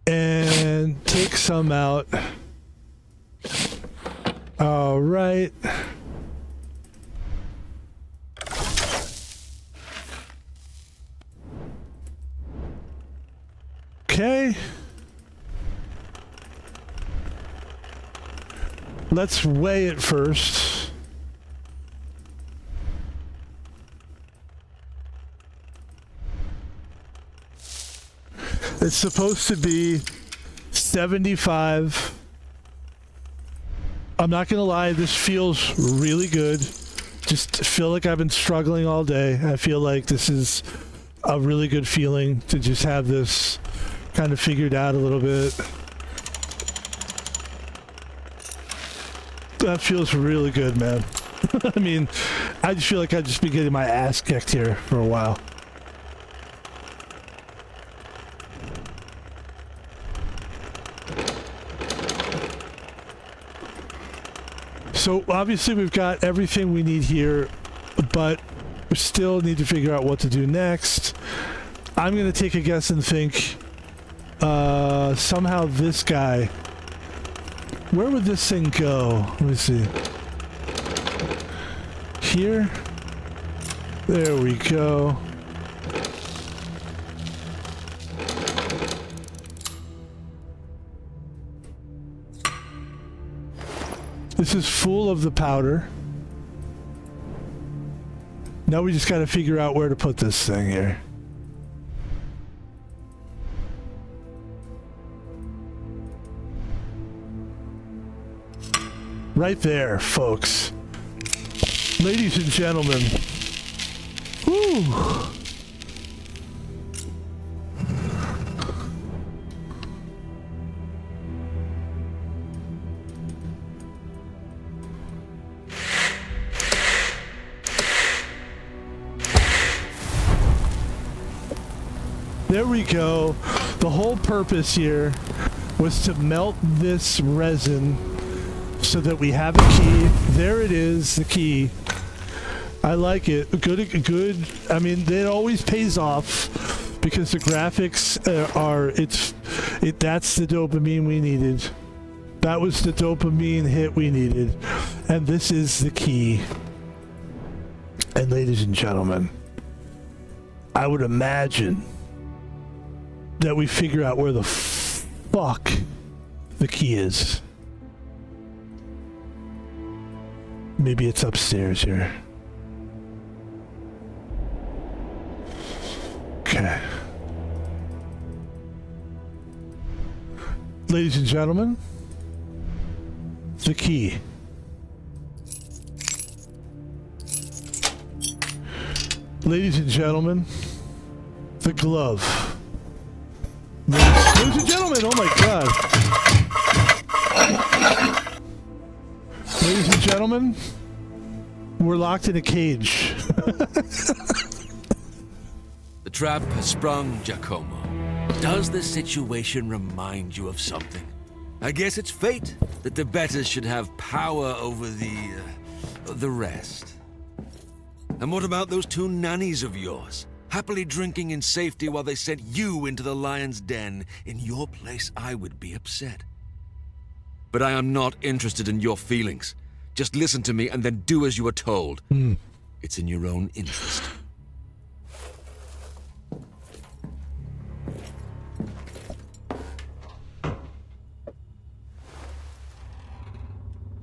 And take some out. All right. Okay. Let's weigh it first. It's supposed to be 75. I'm not gonna lie, this feels really good. Just feel like I've been struggling all day. I feel like this is a really good feeling to just have this kind of figured out a little bit. That feels really good, man. I mean, I just feel like I've just been getting my ass kicked here for a while. So obviously we've got everything we need here, but we still need to figure out what to do next. I'm going to take a guess and think somehow this guy... Where would this thing go? Let me see. Here? There we go. This is full of the powder. Now we just got to figure out where to put this thing here. Right there, folks. Ladies and gentlemen. Woo. There we go. The whole purpose here was to melt this resin so that we have a key. There it is, the key. I like it. Good. I mean, it always pays off because the graphics that's the dopamine we needed. That was the dopamine hit we needed. And this is the key. And ladies and gentlemen, I would imagine that we figure out where the fuck the key is. Maybe it's upstairs here. Okay. Ladies and gentlemen, the key. Ladies and gentlemen, the glove. Ladies and gentlemen, oh my god. Ladies and gentlemen, we're locked in a cage. The trap has sprung, Giacomo. Does the situation remind you of something? I guess it's fate that the betters should have power over the rest. And what about those two nannies of yours? Happily drinking in safety while they sent you into the lion's den. In your place, I would be upset. But I am not interested in your feelings. Just listen to me and then do as you are told. It's in your own interest.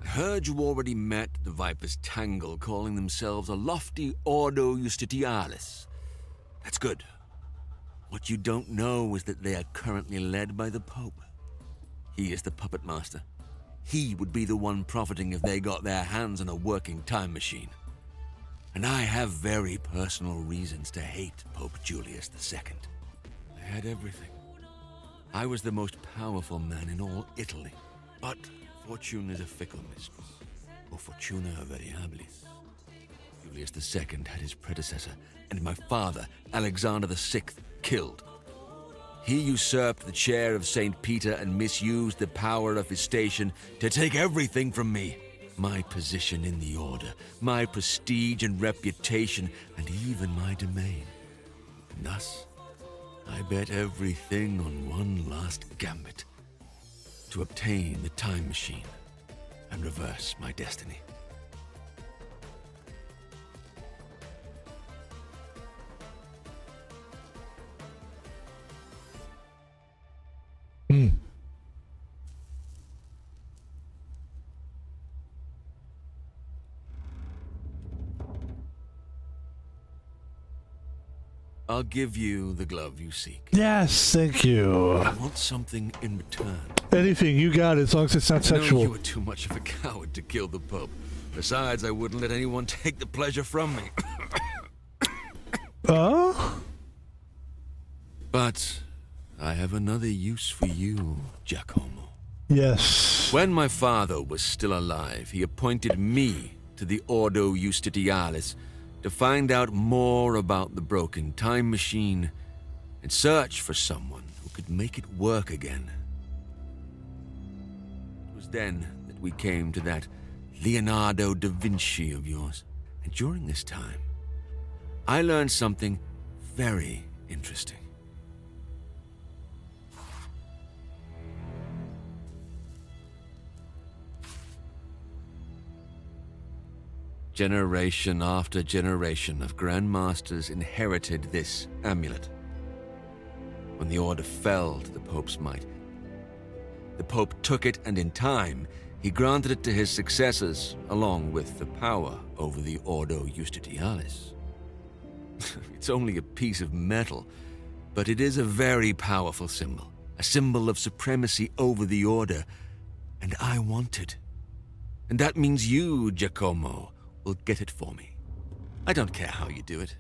I heard you already met the Viper's Tangle, calling themselves a lofty Ordo Justitialis. That's good. What you don't know is that they are currently led by the Pope. He is the puppet master. He would be the one profiting if they got their hands on a working time machine. And I have very personal reasons to hate Pope Julius II. I had everything. I was the most powerful man in all Italy. But fortune is a fickle mistress. O fortuna variabilis. Julius II had his predecessor, and my father, Alexander VI, killed. He usurped the chair of St. Peter and misused the power of his station to take everything from me. My position in the order, my prestige and reputation, and even my domain. And thus, I bet everything on one last gambit. To obtain the time machine and reverse my destiny. I'll give you the glove you seek. Yes, thank you. I want something in return. Anything, you got it, as long as it's not sexual. You were too much of a coward to kill the Pope. Besides, I wouldn't let anyone take the pleasure from me. But I have another use for you, Giacomo. Yes. When my father was still alive, he appointed me to the Ordo Justitialis to find out more about the broken time machine and search for someone who could make it work again. It was then that we came to that Leonardo da Vinci of yours. And during this time, I learned something very interesting. Generation after generation of Grandmasters inherited this amulet. When the Order fell to the Pope's might, the Pope took it, and in time, he granted it to his successors, along with the power over the Ordo Justitialis. It's only a piece of metal, but it is a very powerful symbol, a symbol of supremacy over the Order, and I want it. And that means you, Giacomo, will get it for me. I don't care how you do it.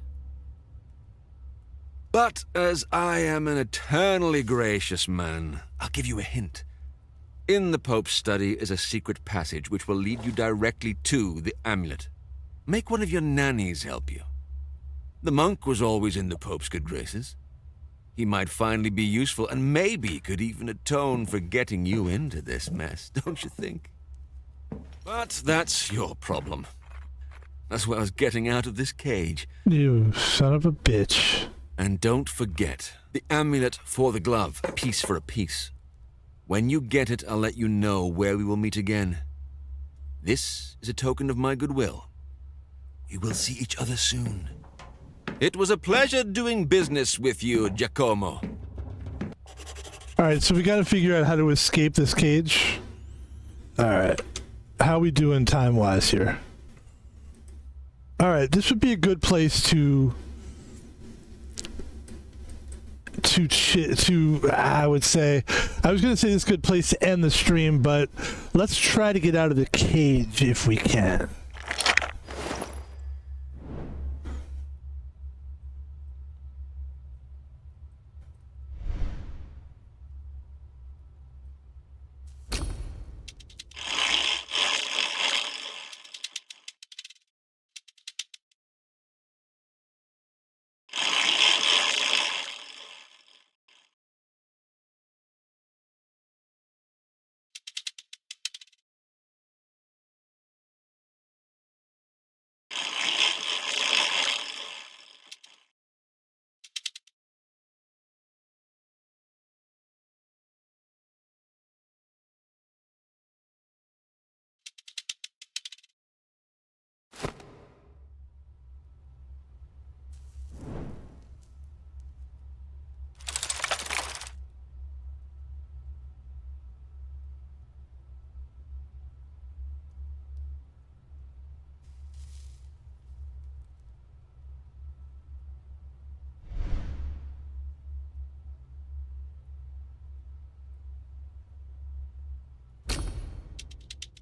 But as I am an eternally gracious man, I'll give you a hint. In the Pope's study is a secret passage which will lead you directly to the amulet. Make one of your nannies help you. The monk was always in the Pope's good graces. He might finally be useful and maybe could even atone for getting you into this mess, don't you think? But that's your problem. As well as getting out of this cage. You son of a bitch. And don't forget, the amulet for the glove, a piece for a piece. When you get it, I'll let you know where we will meet again. This is a token of my goodwill. We will see each other soon. It was a pleasure doing business with you, Giacomo. Alright, so we gotta figure out how to escape this cage. Alright. How we doing time-wise here? Alright, this would be a good place I would say, I was going to say this is a good place to end the stream, but let's try to get out of the cage if we can.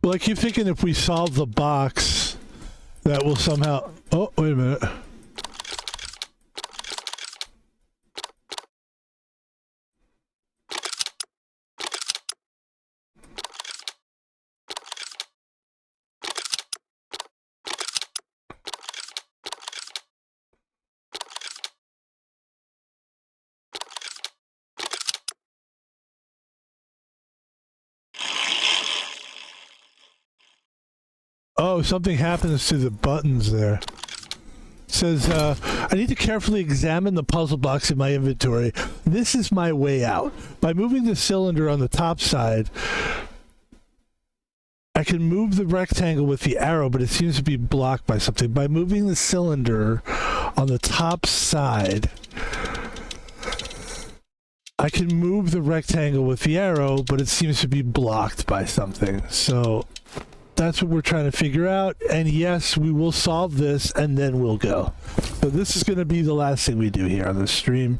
Well, I keep thinking if we solve the box, that will somehow... Oh, wait a minute. Oh, something happens to the buttons there. It says, I need to carefully examine the puzzle box in my inventory. This is my way out. By moving the cylinder on the top side, I can move the rectangle with the arrow, but it seems to be blocked by something. By moving the cylinder on the top side, I can move the rectangle with the arrow, but it seems to be blocked by something. So... that's what we're trying to figure out, and yes, we will solve this, and then we'll go. So this is going to be the last thing we do here on this stream.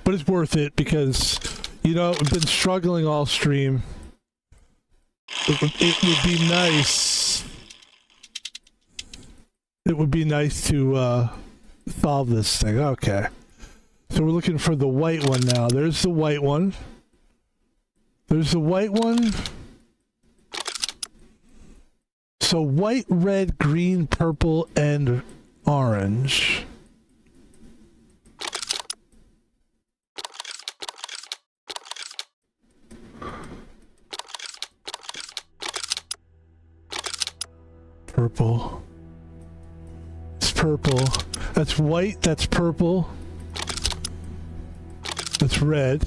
But it's worth it, because, you know, we've been struggling all stream. It would be nice... It would be nice to solve this thing. Okay. So we're looking for the white one now. There's the white one. There's the white one. So white, red, green, purple, and orange. Purple. It's purple. That's white, that's purple. That's red.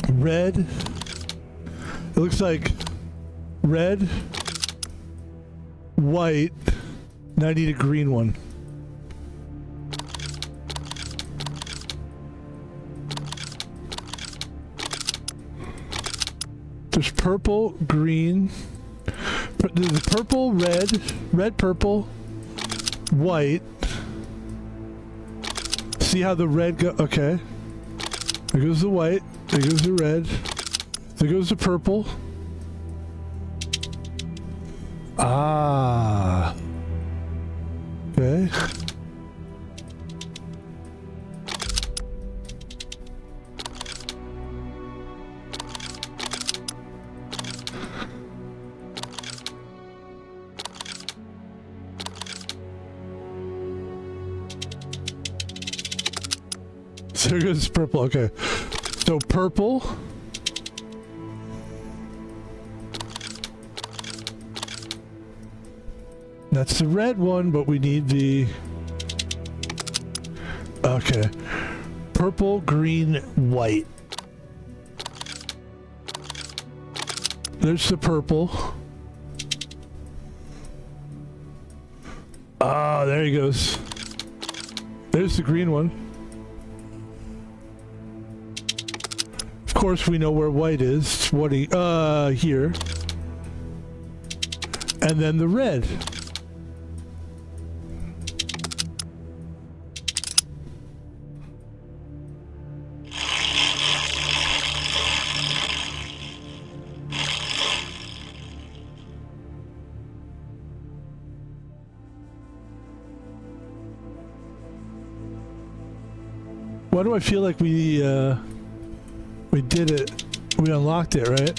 Red. It looks like red, white. Now I need a green one. There's purple, green. There's purple, red, red, purple, white. See how the red go? Okay. There goes the white. There goes the red. There goes the purple. Ah. Okay. So here goes purple. Okay. So purple. That's the red one, but we need the... Okay. Purple, green, white. There's the purple. Ah, there he goes. There's the green one. Of course, we know where white is. What here. And then the red. Why do I feel like we did it? We unlocked it, right?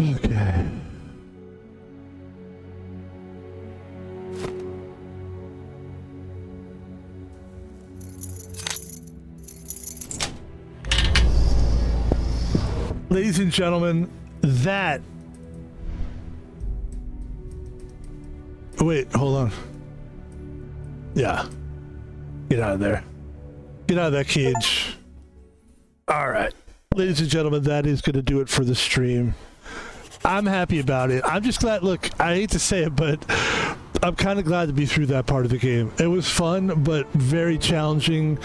Okay. Ladies and gentlemen, that... Wait, hold on. Yeah. Get out of there. Get out of that cage. All right. Ladies and gentlemen, that is going to do it for the stream. I'm happy about it. I'm just glad... Look, I hate to say it, but I'm kind of glad to be through that part of the game. It was fun, but very challenging.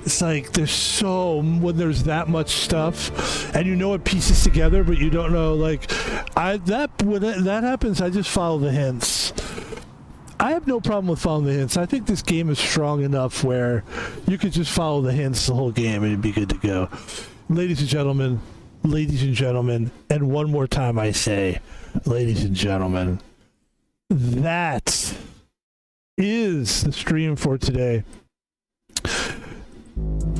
It's like there's so... When there's that much stuff, and you know it pieces together, but you don't know, like... When that happens, I just follow the hints. I have no problem with following the hints. I think this game is strong enough where you could just follow the hints the whole game and it'd be good to go. Ladies and gentlemen, and one more time I say, ladies and gentlemen, that is the stream for today.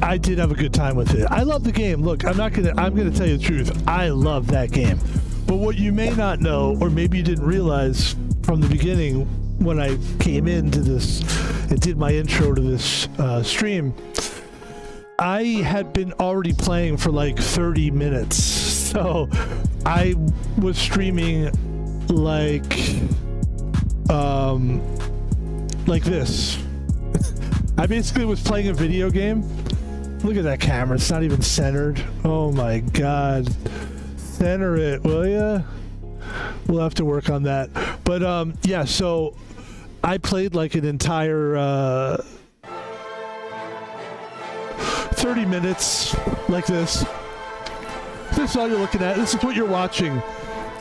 I did have a good time with it. I love the game. Look, I'm gonna tell you the truth. I love that game. But what you may not know, or maybe you didn't realize from the beginning when I came into this and did my intro to this stream, I had been already playing for like 30 minutes. So I was streaming like this. I basically was playing a video game. Look at that camera. It's not even centered. Oh my God. Center it, will ya? We'll have to work on that. But yeah, so I played like an entire 30 minutes like this. This is all you're looking at. This is what you're watching.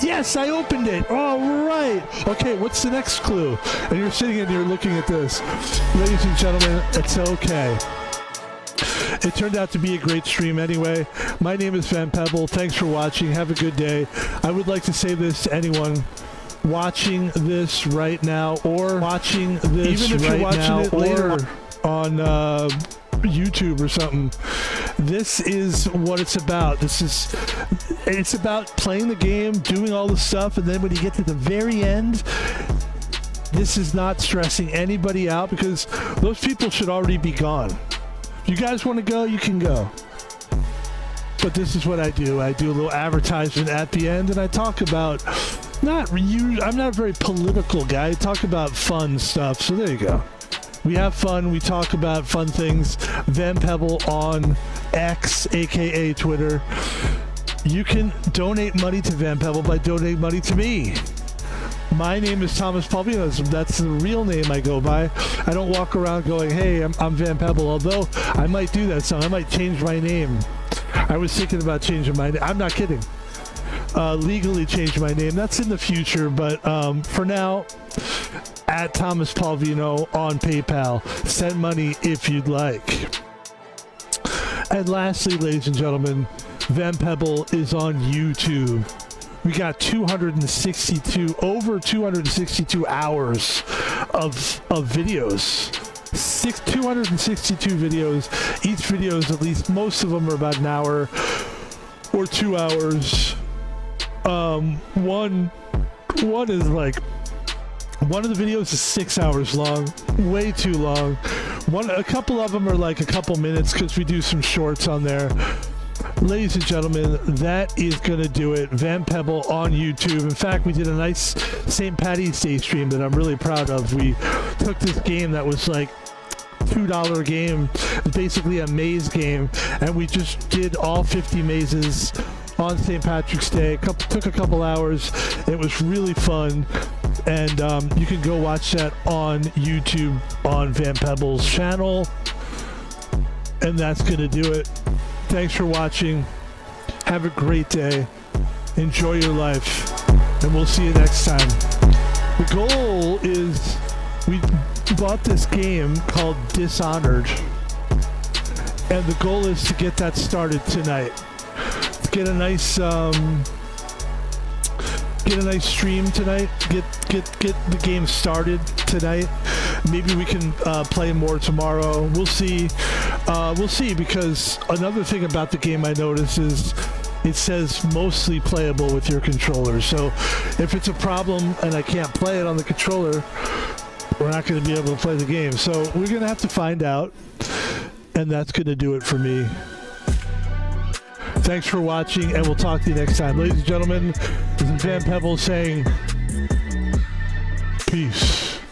Yes, I opened it. All right. Okay, what's the next clue? And you're sitting and you're looking at this. Ladies and gentlemen, it's okay. It turned out to be a great stream anyway. My name is Van Pebble. Thanks for watching. Have a good day. I would like to say this to anyone watching this right now, or watching this even if right you're watching now, it later on YouTube or something. This is what it's about. It's about playing the game, doing all the stuff, and then when you get to the very end, this is not stressing anybody out because those people should already be gone. If you guys want to go, you can go. But this is what I do. I do a little advertisement at the end, and I talk about I'm not a very political guy. I talk about fun stuff. So there you go. We have fun. We talk about fun things. Van Pebble on X, aka Twitter. You can donate money to Van Pebble by donating money to me. My name is Thomas Palvino. That's the real name I go by. I don't walk around going, hey, I'm Van Pebble, although I might do that soon. I might change my name. I was thinking about changing my name. I'm not kidding. Legally change my name. That's in the future, but for now, at Thomas Palvino on PayPal. Send money if you'd like. And lastly, ladies and gentlemen, Van Pebble is on YouTube. We got over 262 hours of videos. 262 videos. Each video is at least, most of them are about an hour or 2 hours. One is like, one of the videos is 6 hours long, way too long. A couple of them are like a couple minutes because we do some shorts on there. Ladies and gentlemen, that is going to do it. Van Pebble on YouTube. In fact, we did a nice St. Patty's Day stream that I'm really proud of. We took this game that was like $2 game, basically a maze game, and we just did all 50 mazes on St. Patrick's Day. Took a couple hours. It was really fun. And you can go watch that on YouTube on Van Pebble's channel. And that's going to do it. Thanks for watching. Have a great day. Enjoy your life. And we'll see you next time. The goal is, we bought this game called Dishonored. And the goal is to get that started tonight. To get a nice stream tonight. Get the game started tonight. Maybe we can play more tomorrow. We'll see. We'll see, because another thing about the game I noticed is it says mostly playable with your controller. So if it's a problem and I can't play it on the controller, we're not going to be able to play the game. So we're going to have to find out, and that's going to do it for me. Thanks for watching, and we'll talk to you next time. Ladies and gentlemen, this is Van Pebble saying peace.